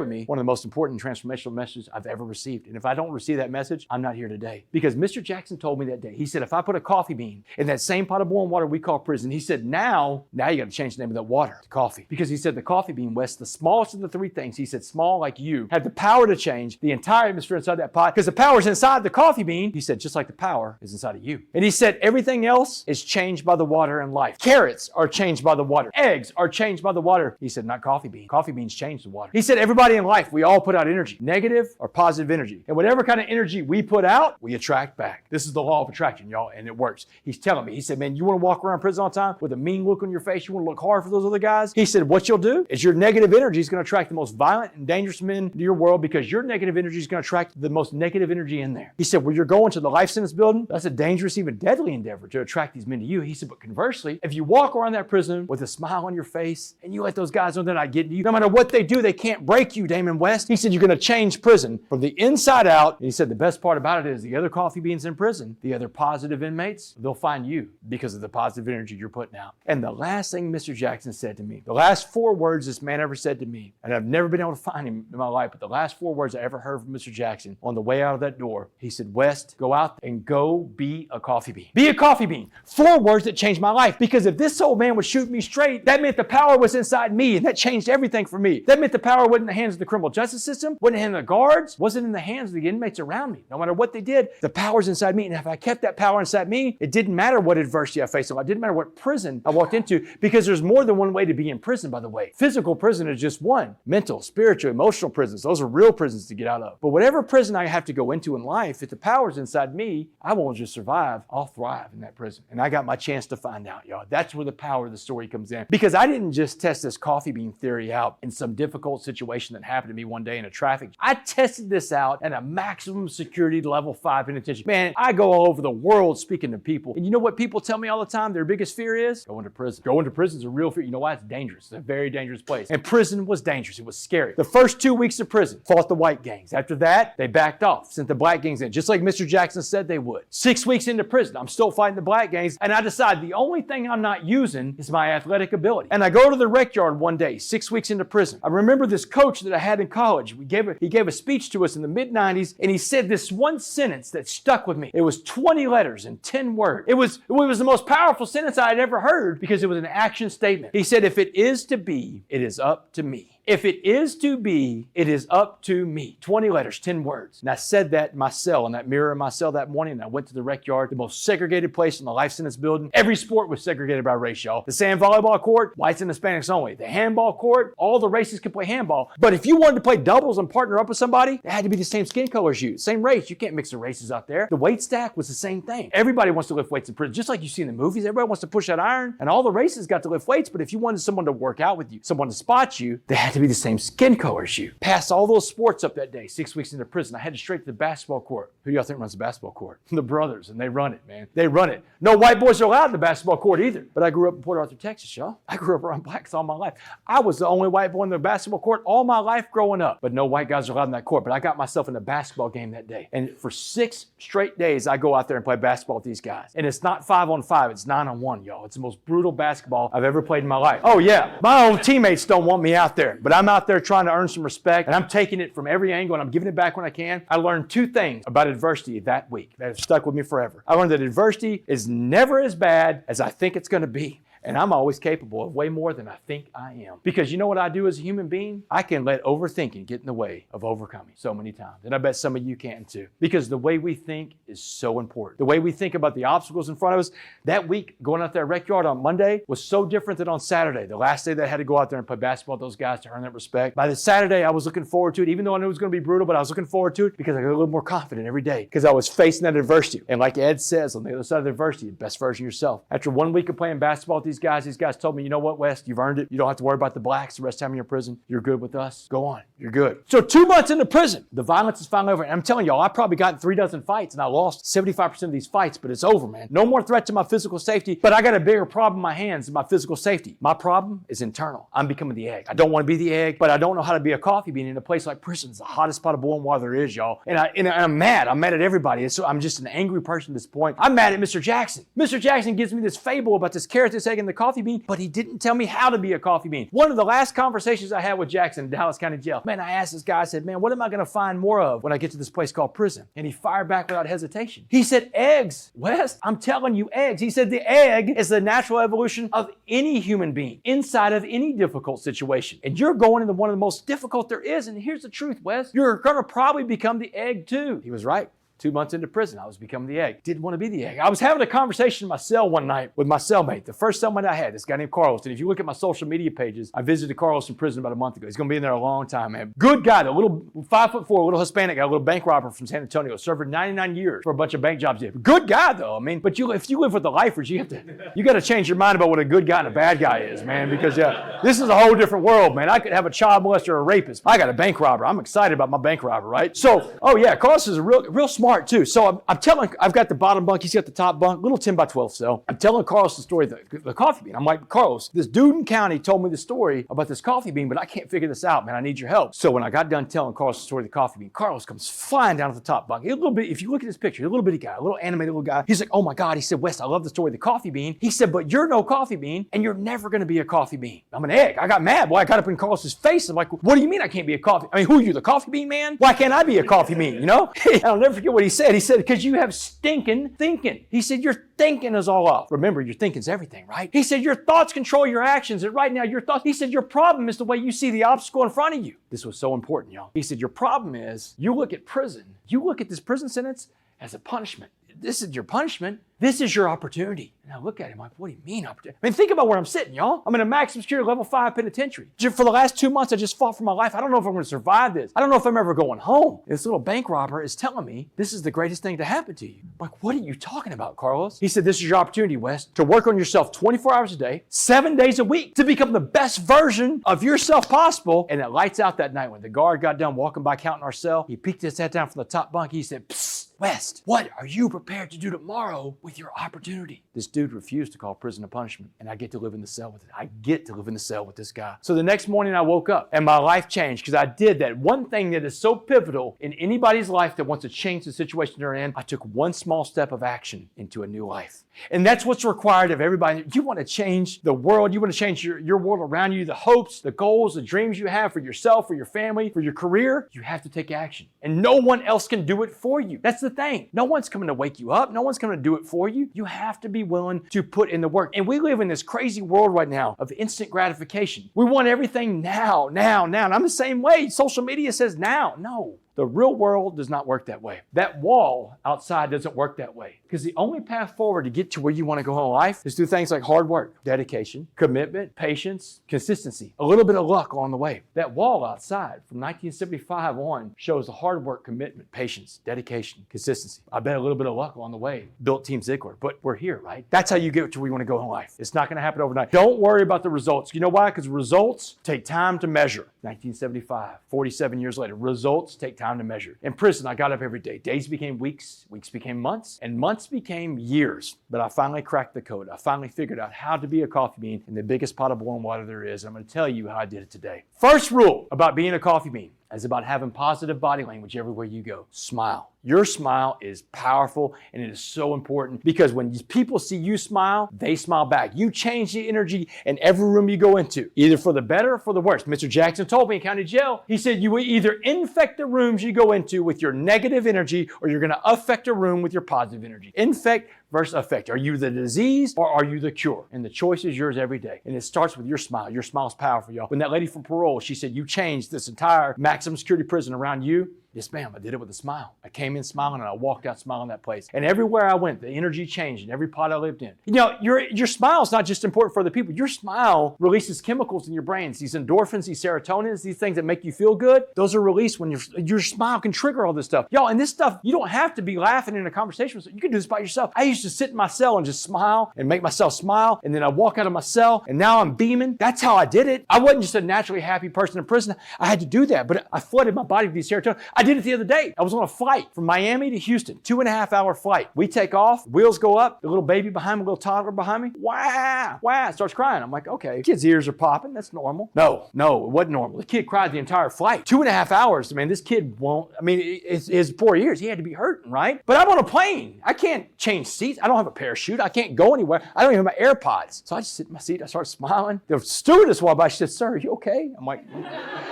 me one of the most important transformational messages I've ever received. And if I don't receive that message, I'm not here today. Because Mr. Jackson told me that day, he said, if I put a coffee bean in that same pot of boiling water we call prison, he said, now you got to change the name of that water to coffee. Because he said the coffee bean, Wes, the smallest of the three things, he said, small like you, had the power to change the entire atmosphere inside that pot. Because the power is inside the coffee bean, he said, just like the power is inside of you. And he said, everything else is changed by the water in life. Carrots are changed by the water. Eggs are changed by the water. He said, not coffee bean. Coffee beans change the water. He said, everybody in life, we all put out energy, negative or positive energy. And whatever kind of energy we put out, we attract back. This is the law of attraction, y'all, and it works. He's telling me, he said, man, you want to walk around prison all the time with a mean look on your face? You want to look hard for those other guys? He said, what you'll do is your negative energy is going to attract the most violent and dangerous men to your world because your negative energy is going to attract the most negative energy in there. He said, where you're going to the life sentence building, that's a dangerous, even deadly endeavor to attract these men to you. He said, but conversely, if you walk around that prison with a smile on your face and you let those guys know they're not getting you, no matter what they do, they can't break you, Damon West. He said, you're going to change prison from the inside out. And he said, the best part about it is the other coffee beans in prison, the other positive inmates, they'll find you because of the positive energy you're putting out. And the last thing Mr. Jackson said to me, the last 4 words this man ever said to me, and I've never been able to find him in my life, but the last 4 words I ever heard from Mr. Jackson on the way out of that door, he said, West, go out and go be a coffee bean. Be a coffee bean. 4 words that changed my life because if this old man was shooting me straight, that meant the power was inside me and that changed everything for me. That meant the power wasn't in the hands of the criminal justice system, wasn't in the hands of the guards, wasn't in the hands of the inmates around me. No matter what they did, the power's inside me. And if I kept that power inside me, it didn't matter what adversity I faced. It didn't matter what prison I walked into because there's more than one way to be in prison, by the way. Physical prison is just one. Mental, spiritual, emotional prisons. Those are real prisons to get out of. But whatever prison I have to go into in life, if the power's inside me, I won't just survive. I'll thrive in that prison. And I got my chance to find out, y'all. That's where the power of the story comes in. Because I didn't just test this coffee bean theory out in some difficult situation that happened to me one day in a traffic. I tested this out at a maximum security level 5 penitentiary. Man, I go all over the world speaking to people. And you know what people tell me all the time their biggest fear is? Going to prison. Going to prison is a real fear. You know why? It's dangerous. It's a very dangerous place. And prison was dangerous. It was scary. The first 2 weeks of prison, fought the white gangs. After that, they backed off, sent the black gangs in, just like Mr. Jackson said they would. 6 weeks into prison, I'm still fighting the black gangs, and I decide the only thing I'm not using is my athletic ability. And I go to the rec yard one day, 6 weeks into prison. I remember this coach that I had in college. He gave a speech to us in the mid-90s, and he said this one sentence that stuck with me. It was 20 letters and 10 words. It was the most powerful sentence I had ever heard because it was an action statement. He said, if it is to be, it is up to me. If it is to be, it is up to me. 20 letters, 10 words. And I said that in my cell, in that mirror in my cell that morning, and I went to the rec yard, the most segregated place in the life sentence building. Every sport was segregated by race, y'all. The sand volleyball court, whites and Hispanics only. The handball court, all the races could play handball. But if you wanted to play doubles and partner up with somebody, they had to be the same skin color as you, same race. You can't mix the races out there. The weight stack was the same thing. Everybody wants to lift weights in prison, just like you see in the movies. Everybody wants to push that iron, and all the races got to lift weights. But if you wanted someone to work out with you, someone to spot you, they had to be the same skin color as you. Passed all those sports up that day, 6 weeks into prison. I headed straight to the basketball court. Who do y'all think runs the basketball court? The brothers, and they run it, man. They run it. No white boys are allowed in the basketball court either. But I grew up in Port Arthur, Texas, y'all. I grew up around blacks all my life. I was the only white boy in the basketball court all my life growing up. But no white guys are allowed in that court. But I got myself in a basketball game that day. And for 6 straight days, I go out there and play basketball with these guys. And it's not 5-on-5, it's 9-on-1, y'all. It's the most brutal basketball I've ever played in my life. Oh yeah, my own teammates don't want me out there. But I'm out there trying to earn some respect, and I'm taking it from every angle, and I'm giving it back when I can. I learned 2 things about adversity that week that have stuck with me forever. I learned that adversity is never as bad as I think it's going to be. And I'm always capable of way more than I think I am. Because you know what I do as a human being? I can let overthinking get in the way of overcoming so many times. And I bet some of you can too. Because the way we think is so important. The way we think about the obstacles in front of us. That week going out there at Rec Yard on Monday was so different than on Saturday. The last day that I had to go out there and play basketball with those guys to earn that respect. By the Saturday, I was looking forward to it, even though I knew it was going to be brutal, but I was looking forward to it because I got a little more confident every day because I was facing that adversity. And like Ed says, on the other side of the adversity, the best version of yourself. After 1 week of playing basketball with these guys told me, you know what, Wes, you've earned it. You don't have to worry about the blacks the rest of the time you're in prison. You're good with us. Go on. You're good. So 2 months into prison, the violence is finally over. And I'm telling y'all, I probably got in 3 dozen fights and I lost 75% of these fights, but it's over, man. No more threat to my physical safety, but I got a bigger problem in my hands than my physical safety. My problem is internal. I'm becoming the egg. I don't want to be the egg, but I don't know how to be a coffee bean in a place like prison. It's the hottest pot of boiling water there is, y'all. And I'm mad. I'm mad at everybody. So I'm just an angry person at this point. I'm mad at Mr. Jackson. Mr. Jackson gives me this fable about this carrot, this egg, and the coffee bean, but he didn't tell me how to be a coffee bean. One of the last conversations I had with Jackson in Dallas County Jail, man, I asked this guy, I said, man, what am I going to find more of when I get to this place called prison? And he fired back without hesitation. He said, eggs. Wes, I'm telling you, eggs. He said the egg is the natural evolution of any human being inside of any difficult situation. And you're going into one of the most difficult there is. And here's the truth, Wes. You're going to probably become the egg too. He was right. 2 months into prison, I was becoming the egg. Didn't want to be the egg. I was having a conversation in my cell one night with my cellmate, the first cellmate I had, this guy named Carlos. And if you look at my social media pages, I visited Carlos in prison about a month ago. He's going to be in there a long time, man. Good guy, a little 5'4", a little Hispanic guy, a little bank robber from San Antonio. Served for 99 years for a bunch of bank jobs. Good guy, though. I mean, but if you live with the lifers, you got to change your mind about what a good guy and a bad guy is, man. Because this is a whole different world, man. I could have a child molester or a rapist. I got a bank robber. I'm excited about my bank robber, right? So, Carlos is real smart too. So I've got the bottom bunk, he's got the top bunk, little 10 by 12 cell. I'm telling Carlos the story of the coffee bean. I'm like, Carlos, this dude in county told me the story about this coffee bean, but I can't figure this out, man. I need your help. So when I got done telling Carlos the story of the coffee bean, Carlos comes flying down to the top bunk. He's a little bit, if you look at this picture, a little bitty guy, a little animated little guy. He's like, oh my God. He said, Wes, I love the story of the coffee bean. He said, but you're no coffee bean and you're never going to be a coffee bean. I'm an egg. I got mad. Boy, I got up in Carlos's face. I'm like, what do you mean I can't be a coffee? I mean, who are you, the coffee bean man? Why can't I be a coffee bean, you know? I'll never forget what he said. He said, because you have stinking thinking. He said, your thinking is all off. Remember, your thinking's everything, right? He said, your thoughts control your actions. And right now, your thoughts, he said, your problem is the way you see the obstacle in front of you. This was so important, y'all. He said, your problem is you look at this prison sentence as a punishment. This is your punishment. This is your opportunity. And I look at him like, what do you mean opportunity? I mean, think about where I'm sitting, y'all. I'm in a maximum security level 5 penitentiary. For the last 2 months, I just fought for my life. I don't know if I'm going to survive this. I don't know if I'm ever going home. This little bank robber is telling me this is the greatest thing to happen to you. I'm like, what are you talking about, Carlos? He said, this is your opportunity, Wes, to work on yourself 24 hours a day, 7 days a week, to become the best version of yourself possible. And it lights out that night when the guard got done walking by counting our cell. He peeked his head down from the top bunk. He said, psst, West, what are you prepared to do tomorrow with your opportunity? This dude refused to call prison a punishment, and I get to live in the cell with it. I get to live in the cell with this guy. So the next morning I woke up, and my life changed because I did that one thing that is so pivotal in anybody's life that wants to change the situation they're in. I took one small step of action into a new life. And that's what's required of everybody. You want to change the world. You want to change your world around you, the hopes, the goals, the dreams you have for yourself, for your family, for your career. You have to take action. And no one else can do it for you. That's the thing. No one's coming to wake you up. No one's coming to do it for you. You have to be willing to put in the work. And we live in this crazy world right now of instant gratification. We want everything now. And I'm the same way. Social media says now. No. The real world does not work that way. That wall outside doesn't work that way. Because the only path forward to get to where you want to go in life is through things like hard work, dedication, commitment, patience, consistency, a little bit of luck along the way. That wall outside from 1975 on shows the hard work, commitment, patience, dedication, consistency. I bet a little bit of luck along the way built Team Zeigler, but we're here, right? That's how you get to where you want to go in life. It's not going to happen overnight. Don't worry about the results. You know why? Because results take time to measure. 1975, 47 years later, results take time to measure. In prison, I got up every day. Days became weeks, weeks became months, and months became years. But I finally cracked the code. I finally figured out how to be a coffee bean in the biggest pot of boiling water there is. I'm going to tell you how I did it today. First rule about being a coffee bean is about having positive body language everywhere you go. Smile. Your smile is powerful and it is so important because when people see you smile, they smile back. You change the energy in every room you go into, either for the better or for the worse. Mr. Jackson told me in county jail, he said you will either infect the rooms you go into with your negative energy or you're going to affect a room with your positive energy. Infect versus effect. Are you the disease or are you the cure? And the choice is yours every day. And it starts with your smile. Your smile's powerful, y'all. When that lady from parole, she said, you changed this entire maximum security prison around you. Yes, ma'am, I did it with a smile. I came in smiling and I walked out smiling that place. And everywhere I went, the energy changed in every pot I lived in. You know, your smile is not just important for other people. Your smile releases chemicals in your brains. These endorphins, these serotonins, these things that make you feel good, those are released when your smile can trigger all this stuff. Y'all, and this stuff, you don't have to be laughing in a conversation. You can do this by yourself. I used to sit in my cell and just smile and make myself smile. And then I walk out of my cell and now I'm beaming. That's how I did it. I wasn't just a naturally happy person in prison. I had to do that, but I flooded my body with these serotonin. I did it the other day. I was on a flight from Miami to Houston, 2.5-hour flight. We take off, wheels go up, the little baby behind me, little toddler behind me, wow, starts crying. I'm like, okay, kid's ears are popping. That's normal. No, it wasn't normal. The kid cried the entire flight. 2.5 hours. I mean, this kid won't, his 4 years, he had to be hurting, right? But I'm on a plane. I can't change seats. I don't have a parachute. I can't go anywhere. I don't even have my AirPods. So I just sit in my seat. I start smiling. The stewardess walked by. She said, sir, are you okay? I'm like,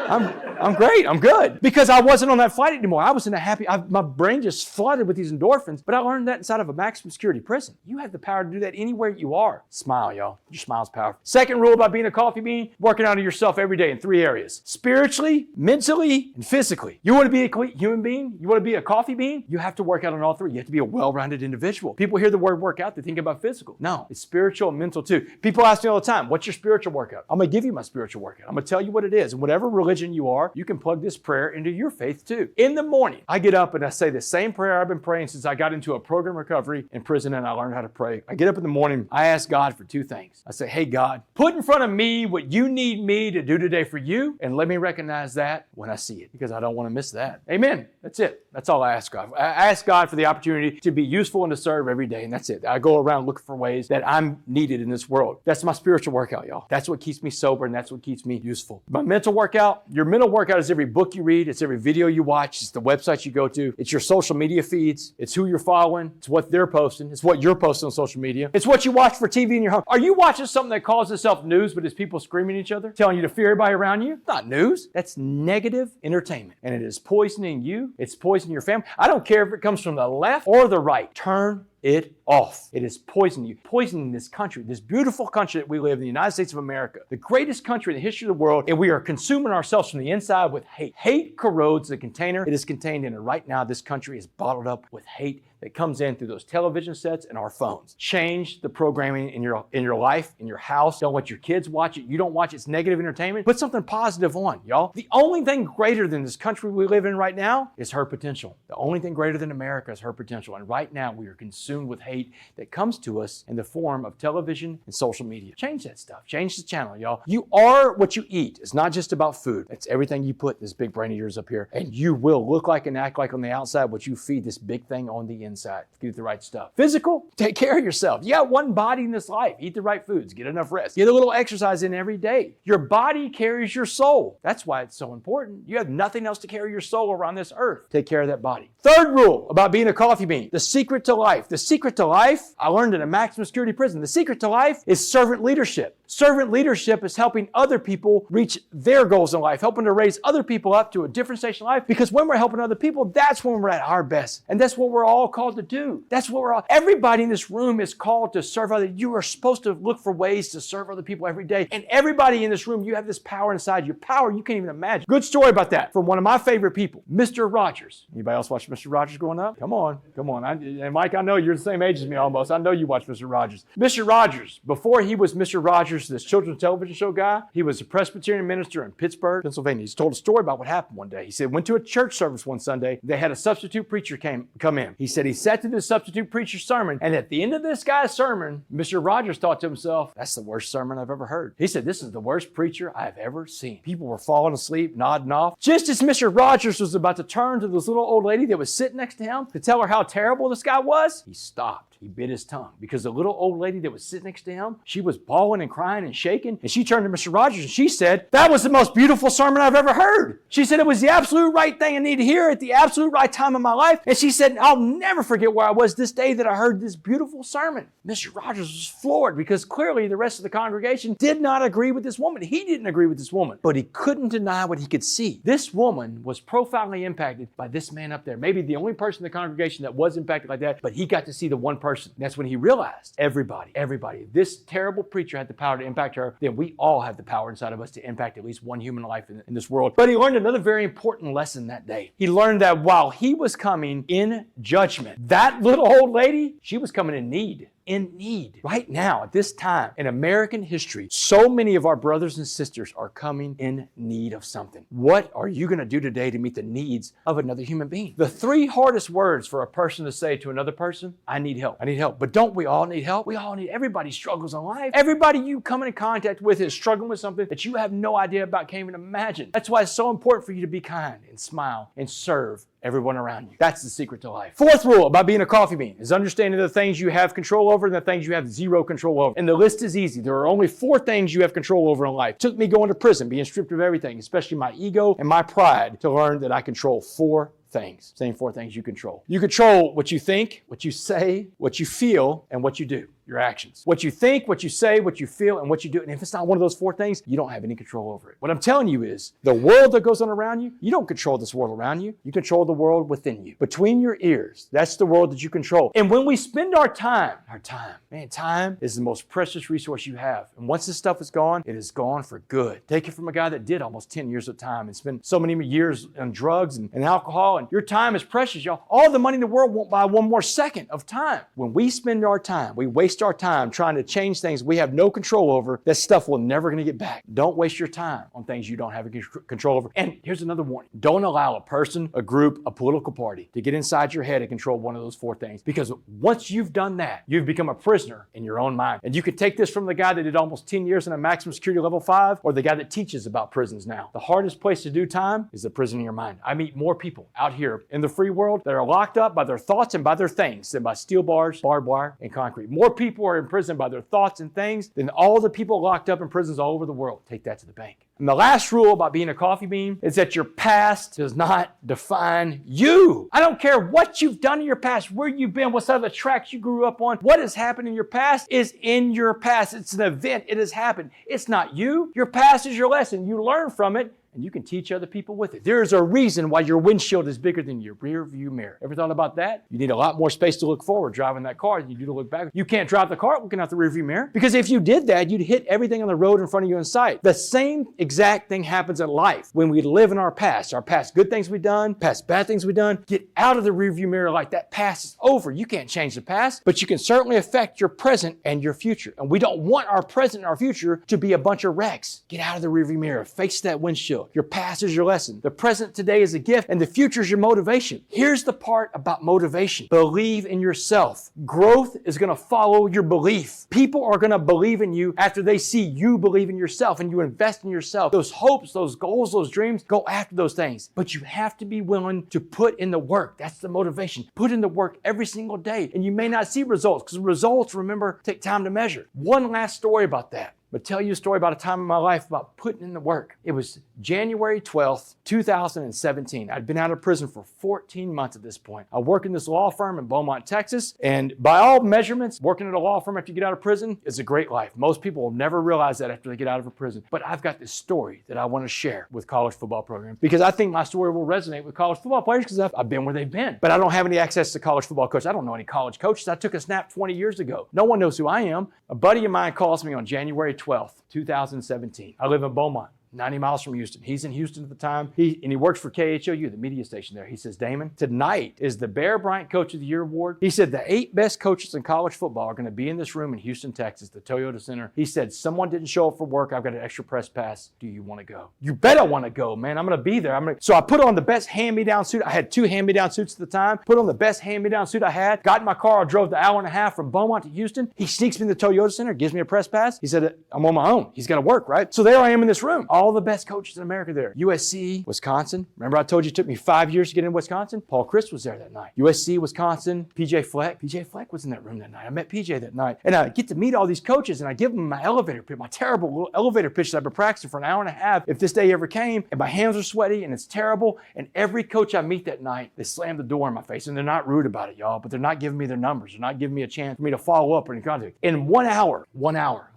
I'm great. I'm good. Because I wasn't on that flight anymore. I was in a happy, my brain just flooded with these endorphins, but I learned that inside of a maximum security prison. You have the power to do that anywhere you are. Smile, y'all. Your smile's powerful. Second rule about being a coffee bean, working out of yourself every day in 3 areas. Spiritually, mentally, and physically. You want to be a human being? You want to be a coffee bean? You have to work out on all three. You have to be a well-rounded individual. People hear the word workout, they think about physical. No, it's spiritual and mental too. People ask me all the time, what's your spiritual workout? I'm going to give you my spiritual workout. I'm going to tell you what it is. And whatever religion you are, you can plug this prayer into your faith too. In the morning, I get up and I say the same prayer I've been praying since I got into a program recovery in prison and I learned how to pray. I get up in the morning, I ask God for two things. I say, hey God, put in front of me what you need me to do today for you and let me recognize that when I see it because I don't want to miss that. Amen. That's it. That's all I ask God. I ask God for the opportunity to be useful and to serve every day and that's it. I go around looking for ways that I'm needed in this world. That's my spiritual workout, y'all. That's what keeps me sober and that's what keeps me useful. My mental workout, your mental workout is every book you read, it's every video you watch, it's the websites you go to, it's your social media feeds, it's who you're following, it's what they're posting, it's what you're posting on social media, it's what you watch for TV in your home. Are you watching something that calls itself news but it's people screaming at each other, telling you to fear everybody around you? It's not news. That's negative entertainment and it is poisoning you. It's poisoning your family. I don't care if it comes from the left or the right. Turn it off. It is poisoning you, poisoning this country, this beautiful country that we live in, the United States of America, the greatest country in the history of the world, and we are consuming ourselves from the inside with hate. Hate corrodes the container it is contained in, and right now this country is bottled up with hate that comes in through those television sets and our phones. Change the programming in your life, in your house. Don't let your kids watch it. You don't watch it. It's negative entertainment. Put something positive on, y'all. The only thing greater than this country we live in right now is her potential. The only thing greater than America is her potential. And right now we are consumed with hate that comes to us in the form of television and social media. Change that stuff. Change the channel, y'all. You are what you eat. It's not just about food. It's everything you put in this big brain of yours up here. And you will look like and act like on the outside what you feed this big thing on the inside. Get the right stuff. Physical, take care of yourself. You got one body in this life. Eat the right foods. Get enough rest. Get a little exercise in every day. Your body carries your soul. That's why it's so important. You have nothing else to carry your soul around this earth. Take care of that body. Third rule about being a coffee bean. The secret to life. The secret to life, I learned in a maximum security prison. The secret to life is servant leadership. Servant leadership is helping other people reach their goals in life, helping to raise other people up to a different station of life. Because when we're helping other people, that's when we're at our best. And that's what we're all called to do. That's what everybody in this room is called to serve others. You are supposed to look for ways to serve other people every day. And everybody in this room, you have this power inside you. Power you can't even imagine. Good story about that from one of my favorite people, Mr. Rogers. Anybody else watch Mr. Rogers growing up? Come on. And Mike, I know you're the same age as me almost. I know you watch Mr. Rogers. Mr. Rogers, before he was Mr. Rogers, this children's television show guy, he was a Presbyterian minister in Pittsburgh, Pennsylvania. He's told a story about what happened one day. He said, went to a church service one Sunday. They had a substitute preacher come in. He said he sat through this substitute preacher's sermon, and at the end of this guy's sermon, Mr. Rogers thought to himself, that's the worst sermon I've ever heard. He said, this is the worst preacher I've ever seen. People were falling asleep, nodding off. Just as Mr. Rogers was about to turn to this little old lady that was sitting next to him to tell her how terrible this guy was, he stopped. He bit his tongue because the little old lady that was sitting next to him, she was bawling and crying and shaking. And she turned to Mr. Rogers and she said, that was the most beautiful sermon I've ever heard. She said it was the absolute right thing I need to hear at the absolute right time in my life. And she said, I'll never forget where I was this day that I heard this beautiful sermon. Mr. Rogers was floored because clearly the rest of the congregation did not agree with this woman. He didn't agree with this woman, but he couldn't deny what he could see. This woman was profoundly impacted by this man up there. Maybe the only person in the congregation that was impacted like that, but he got to see the one person person. And that's when he realized everybody, this terrible preacher had the power to impact her, then we all have the power inside of us to impact at least one human life in this world. But he learned another very important lesson that day. He learned that while he was coming in judgment, that little old lady, she was coming in need. Right now, at this time in American history, so many of our brothers and sisters are coming in need of something. What are you going to do today to meet the needs of another human being? The three hardest words for a person to say to another person: I need help. I need help. But don't we all need help? Everybody struggles in life. Everybody you come in contact with is struggling with something that you have no idea about, can't even imagine. That's why it's so important for you to be kind and smile and serve everyone around you. That's the secret to life. Fourth rule about being a coffee bean is understanding the things you have control over and the things you have zero control over. And the list is easy. There are only 4 things you have control over in life. It took me going to prison, being stripped of everything, especially my ego and my pride, to learn that I control 4 things. Same 4 things you control. You control what you think, what you say, what you feel, and what you do. Your actions. What you think, what you say, what you feel, and what you do. And if it's not one of those 4 things, you don't have any control over it. What I'm telling you is the world that goes on around you, you don't control this world around you. You control the world within you. Between your ears, that's the world that you control. And when we spend our time, time is the most precious resource you have. And once this stuff is gone, it is gone for good. Take it from a guy that did almost 10 years of time and spent so many years on drugs and alcohol, and your time is precious, y'all. All the money in the world won't buy one more second of time. When we spend our time, we waste our time trying to change things we have no control over. That stuff we're never going to get back. Don't waste your time on things you don't have control over. And here's another warning. Don't allow a person, a group, a political party to get inside your head and control one of those 4 things. Because once you've done that, you've become a prisoner in your own mind. And you could take this from the guy that did almost 10 years in a maximum security level 5, or the guy that teaches about prisons now. The hardest place to do time is the prison in your mind. I meet more people out here in the free world that are locked up by their thoughts and by their things than by steel bars, barbed wire, and concrete. More people are imprisoned by their thoughts and things than all the people locked up in prisons all over the world. Take that to the bank. And the last rule about being a coffee bean is that your past does not define you. I don't care what you've done in your past, where you've been, what side of the tracks you grew up on. What has happened in your past is in your past. It's an event. It has happened. It's not you. Your past is your lesson. You learn from it, and you can teach other people with it. There's a reason why your windshield is bigger than your rear view mirror. Ever thought about that? You need a lot more space to look forward driving that car than you do to look back. You can't drive the car looking out the rear view mirror, because if you did that, you'd hit everything on the road in front of you in sight. The same exact thing happens in life when we live in our past good things we've done, past bad things we've done. Get out of the rear view mirror like that past is over. You can't change the past, but you can certainly affect your present and your future. And we don't want our present and our future to be a bunch of wrecks. Get out of the rear view mirror, face that windshield. Your past is your lesson. The present today is a gift, and the future is your motivation. Here's the part about motivation. Believe in yourself. Growth is going to follow your belief. People are going to believe in you after they see you believe in yourself and you invest in yourself. Those hopes, those goals, those dreams, go after those things. But you have to be willing to put in the work. That's the motivation. Put in the work every single day. And you may not see results, because results, remember, take time to measure. One last story about that. But tell you a story about a time in my life about putting in the work. It was January 12th, 2017. I'd been out of prison for 14 months at this point. I work in this law firm in Beaumont, Texas. And by all measurements, working at a law firm after you get out of prison is a great life. Most people will never realize that after they get out of a prison. But I've got this story that I want to share with college football programs, because I think my story will resonate with college football players, because I've been where they've been. But I don't have any access to college football coaches. I don't know any college coaches. I took a snap 20 years ago. No one knows who I am. A buddy of mine calls me on January 12th, 2017. I live in Beaumont, 90 miles from Houston. He's in Houston at the time. He works for KHOU, the media station there. He says, Damon, tonight is the Bear Bryant Coach of the Year Award. He said the 8 best coaches in college football are going to be in this room in Houston, Texas, the Toyota Center. He said, someone didn't show up for work. I've got an extra press pass. Do you want to go? You bet I want to go, man. I'm going to be there. So I put on the best hand-me-down suit. I had 2 hand-me-down suits at the time. Put on the best hand-me-down suit I had. Got in my car. I drove the hour and a half from Beaumont to Houston. He sneaks me in the Toyota Center, gives me a press pass. He said, I'm on my own. He's got to work, right? So there I am in this room. All the best coaches in America there. USC, Wisconsin. Remember I told you it took me 5 years to get in Wisconsin? Paul Chryst was there that night. USC, Wisconsin, PJ Fleck. PJ Fleck was in that room that night. I met PJ that night. And I get to meet all these coaches, and I give them my elevator pitch, my terrible little elevator pitch that I've been practicing for an hour and a half if this day ever came. And my hands are sweaty, and it's terrible. And every coach I meet that night, they slam the door in my face. And they're not rude about it, y'all, but they're not giving me their numbers. They're not giving me a chance for me to follow up or in contact. In 1 hour,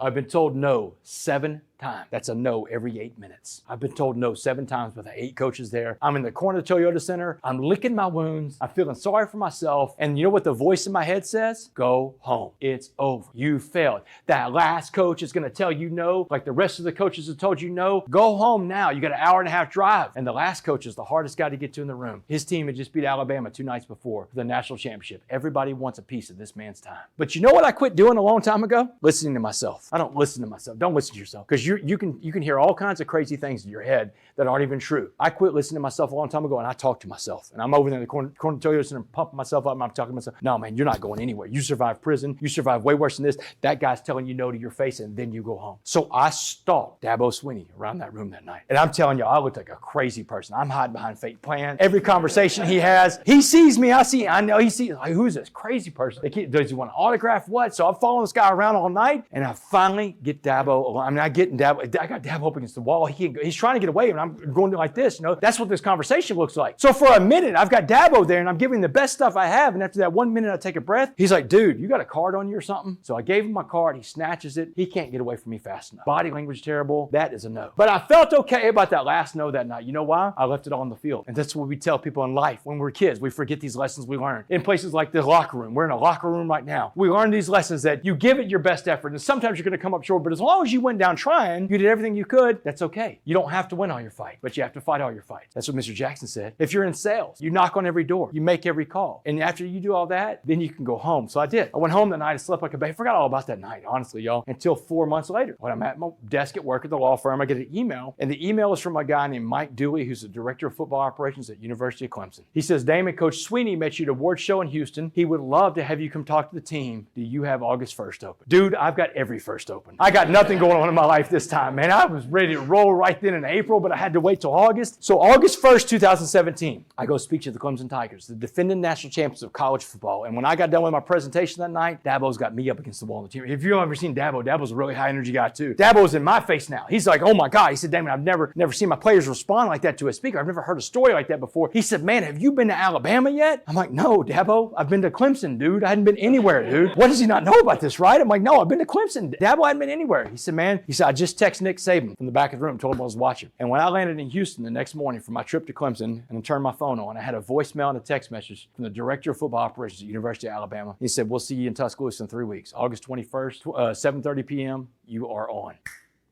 I've been told no 7 time. That's a no every 8 minutes. I've been told no 7 times with the 8 coaches there. I'm in the corner of the Toyota Center. I'm licking my wounds. I'm feeling sorry for myself. And you know what the voice in my head says? Go home. It's over. You failed. That last coach is going to tell you no, like the rest of the coaches have told you no. Go home now. You got an hour and a half drive. And the last coach is the hardest guy to get to in the room. His team had just beat Alabama 2 nights before for the national championship. Everybody wants a piece of this man's time. But you know what I quit doing a long time ago? Listening to myself. I don't listen to myself. Don't listen to yourself, because you can hear all kinds of crazy things in your head that aren't even true. I quit listening to myself a long time ago, and I talk to myself. And I'm over there in the corner of the Toyota Center pumping myself up, and I'm talking to myself. No, man, you're not going anywhere. You survived prison. You survived way worse than this. That guy's telling you no to your face, and then you go home. So I stalked Dabo Swinney around that room that night. And I'm telling you, I looked like a crazy person. I'm hiding behind fake plans. Every conversation he has, he sees me. I know he sees, like, who's this crazy person? Does he want an autograph? What? So I'm following this guy around all night, and I finally get Dabo alone. I'm not getting Dabo. I got Dabo up against the wall. He's trying to get away, and I'm going like this. That's what this conversation looks like. So for a minute, I've got Dabo there, and I'm giving the best stuff I have. And after that 1 minute, I take a breath. He's like, dude, you got a card on you or something? So I gave him my card. He snatches it. He can't get away from me fast enough. Body language terrible. That is a no. But I felt okay about that last no that night. You know why? I left it all on the field. And that's what we tell people in life. When we're kids, we forget these lessons we learn. In places like the locker room. We're in a locker room right now. We learn these lessons that you give it your best effort. And sometimes you're going to come up short. But as long as you went down trying, you did everything you could, that's okay. You don't have to win all your fights, but you have to fight all your fights. That's what Mr. Jackson said. If you're in sales, you knock on every door. You make every call. And after you do all that, then you can go home. So I did. I went home that night and slept like a baby. I forgot all about that night, honestly, y'all, until 4 months later. When I'm at my desk at work at the law firm, I get an email. And the email is from a guy named Mike Dooley, who's the director of football operations at University of Clemson. He says, Damon, Coach Swinney met you at an award show in Houston. He would love to have you come talk to the team. Do you have August 1st open? Dude, I've got every first open. I got nothing going on in my life this time, man. I was ready to roll right then in April, but I had to wait till August. So August 1st, 2017, I go speak to the Clemson Tigers, the defending national champions of college football. And when I got done with my presentation that night, Dabo's got me up against the wall on the team. If you've ever seen Dabo, Dabo's a really high energy guy too. Dabo's in my face now. He's like, oh my God. He said, Damon, I've never seen my players respond like that to a speaker. I've never heard a story like that before. He said, man, have you been to Alabama yet? I'm like, no, Dabo, I've been to Clemson, dude. I hadn't been anywhere, dude. What does he not know about this, right? I'm like, no, I've been to Clemson. Dabo hadn't been anywhere. He said, man, I just texted Nick Saban from the back of the room, told him I was watching. And when I landed in Houston the next morning for my trip to Clemson and I turned my phone on, I had a voicemail and a text message from the director of football operations at University of Alabama. He said, we'll see you in Tuscaloosa in 3 weeks. August 21st, 7:30 p.m., you are on.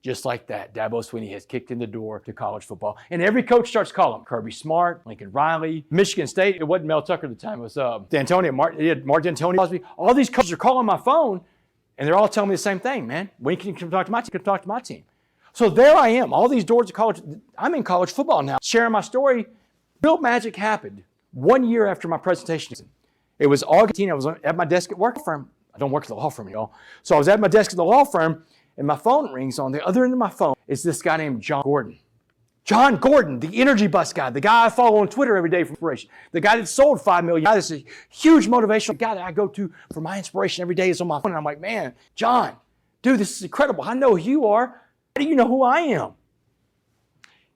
Just like that, Dabo Swinney has kicked in the door to college football. And every coach starts calling him. Kirby Smart, Lincoln Riley, Michigan State. It wasn't Mel Tucker at the time. It was D'Antonio, Mark D'Antonio. All these coaches are calling my phone, and they're all telling me the same thing, man. When can you come talk to my team? Come talk to my team. So there I am. All these doors of college. I'm in college football now. Sharing my story. Real magic happened 1 year after my presentation. It was August 18. I was at my desk at work firm. I don't work at the law firm, y'all. So I was at my desk at the law firm, and my phone rings. On the other end of my phone is this guy named John Gordon. John Gordon, the energy bus guy, the guy I follow on Twitter every day for inspiration, the guy that sold 5 million. That's a huge motivational guy that I go to for my inspiration every day is on my phone. And I'm like, man, John, dude, this is incredible. I know who you are. How do you know who I am?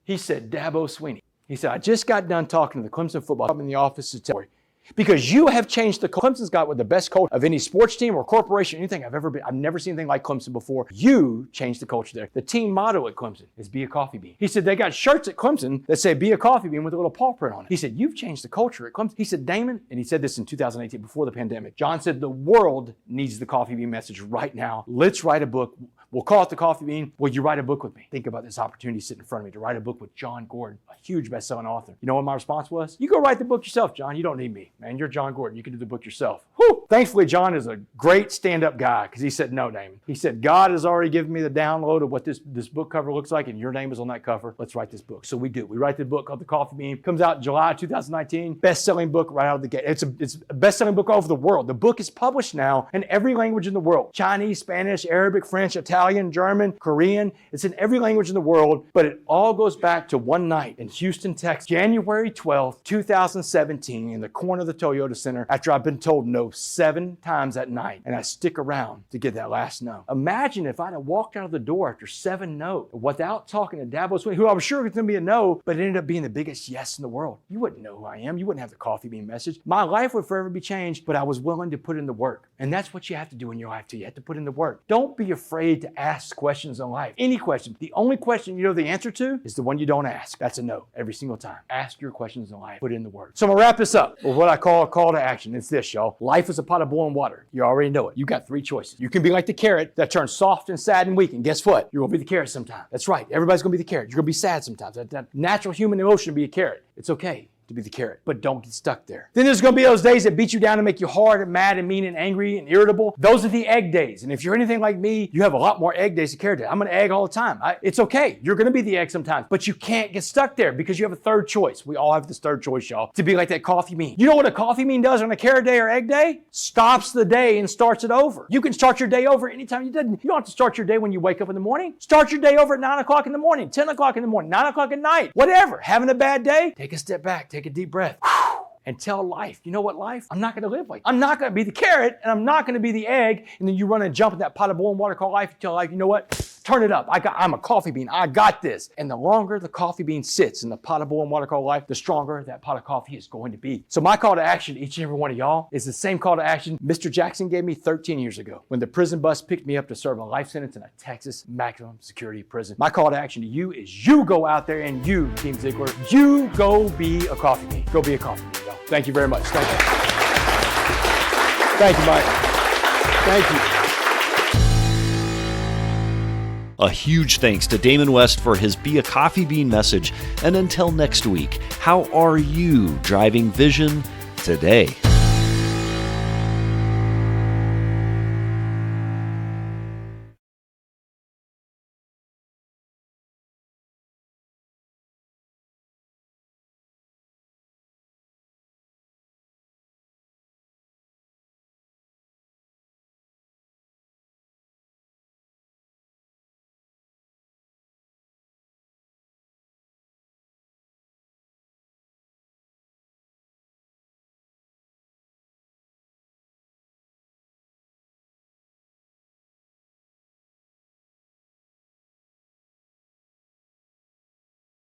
He said, Dabo Swinney. He said, I just got done talking to the Clemson football club in the office to tell you. Because you have changed the Clemson's got with the best culture of any sports team or corporation, anything I've ever been. I've never seen anything like Clemson before. You changed the culture there. The team motto at Clemson is be a coffee bean. He said they got shirts at Clemson that say be a coffee bean with a little paw print on it. He said, you've changed the culture at Clemson. He said, Damon, and he said this in 2018 before the pandemic. John said the world needs the coffee bean message right now. Let's write a book. We'll call it the coffee bean. Will you write a book with me? Think about this opportunity sitting in front of me to write a book with John Gordon, a huge best-selling author. You know what my response was? You go write the book yourself, John. You don't need me, man. You're John Gordon. You can do the book yourself. Whew. Thankfully, John is a great stand-up guy because he said, no, Damon. He said, God has already given me the download of what this book cover looks like, and your name is on that cover. Let's write this book. So we do. We write the book called The Coffee Bean. Comes out in July 2019. Best-selling book right out of the gate. It's a best-selling book all over the world. The book is published now in every language in the world. Chinese, Spanish, Arabic, French, Italian, German, Korean. It's in every language in the world, but it all goes back to one night in Houston, Texas, January 12th, 2017, in the corner of the the Toyota Center after I've been told no 7 times that night, and I stick around to get that last no. Imagine if I'd have walked out of the door after 7 no's without talking to Dabo Sweeney, who I was sure was going to be a no, but it ended up being the biggest yes in the world. You wouldn't know who I am. You wouldn't have the coffee bean message. My life would forever be changed, but I was willing to put in the work. And that's what you have to do in your life too. You have to put in the work. Don't be afraid to ask questions in life. Any question. The only question you know the answer to is the one you don't ask. That's a no every single time. Ask your questions in life. Put in the work. So I'm going to wrap this up with what I call a call to action. It's this, y'all. Life is a pot of boiling water. You already know it. You got 3 choices. You can be like the carrot that turns soft and sad and weak. And guess what? You're going to be the carrot sometime. That's right. Everybody's going to be the carrot. You're going to be sad sometimes. That natural human emotion to be a carrot. It's okay to be the carrot, but don't get stuck there. Then there's going to be those days that beat you down and make you hard and mad and mean and angry and irritable. Those are the egg days. And if you're anything like me, you have a lot more egg days than carrot days. I'm an egg all the time. It's okay. You're going to be the egg sometimes, but you can't get stuck there because you have a third choice. We all have this third choice, y'all, to be like that coffee bean. You know what a coffee bean does on a carrot day or egg day? Stops the day and starts it over. You can start your day over anytime you didn't. You don't have to start your day when you wake up in the morning. Start your day over at 9 o'clock in the morning, 10 o'clock in the morning, 9 o'clock at night, whatever. Having a bad day? Take a step back, take a deep breath. And tell life, you know what, life? I'm not going to live like that. I'm not going to be the carrot, and I'm not going to be the egg, and then you run and jump in that pot of boiling water called life. You tell life, you know what? Turn it up. I'm a coffee bean. I got this. And the longer the coffee bean sits in the pot of boiling water called life, the stronger that pot of coffee is going to be. So my call to action to each and every one of y'all is the same call to action Mr. Jackson gave me 13 years ago when the prison bus picked me up to serve a life sentence in a Texas maximum security prison. My call to action to you is you go out there and you, Team Zeigler, you go be a coffee bean. Go be a coffee bean, y'all. Thank you very much. Thank you. Thank you, Mike. Thank you. A huge thanks to Damon West for his Be a Coffee Bean message. And until next week, how are you driving vision today?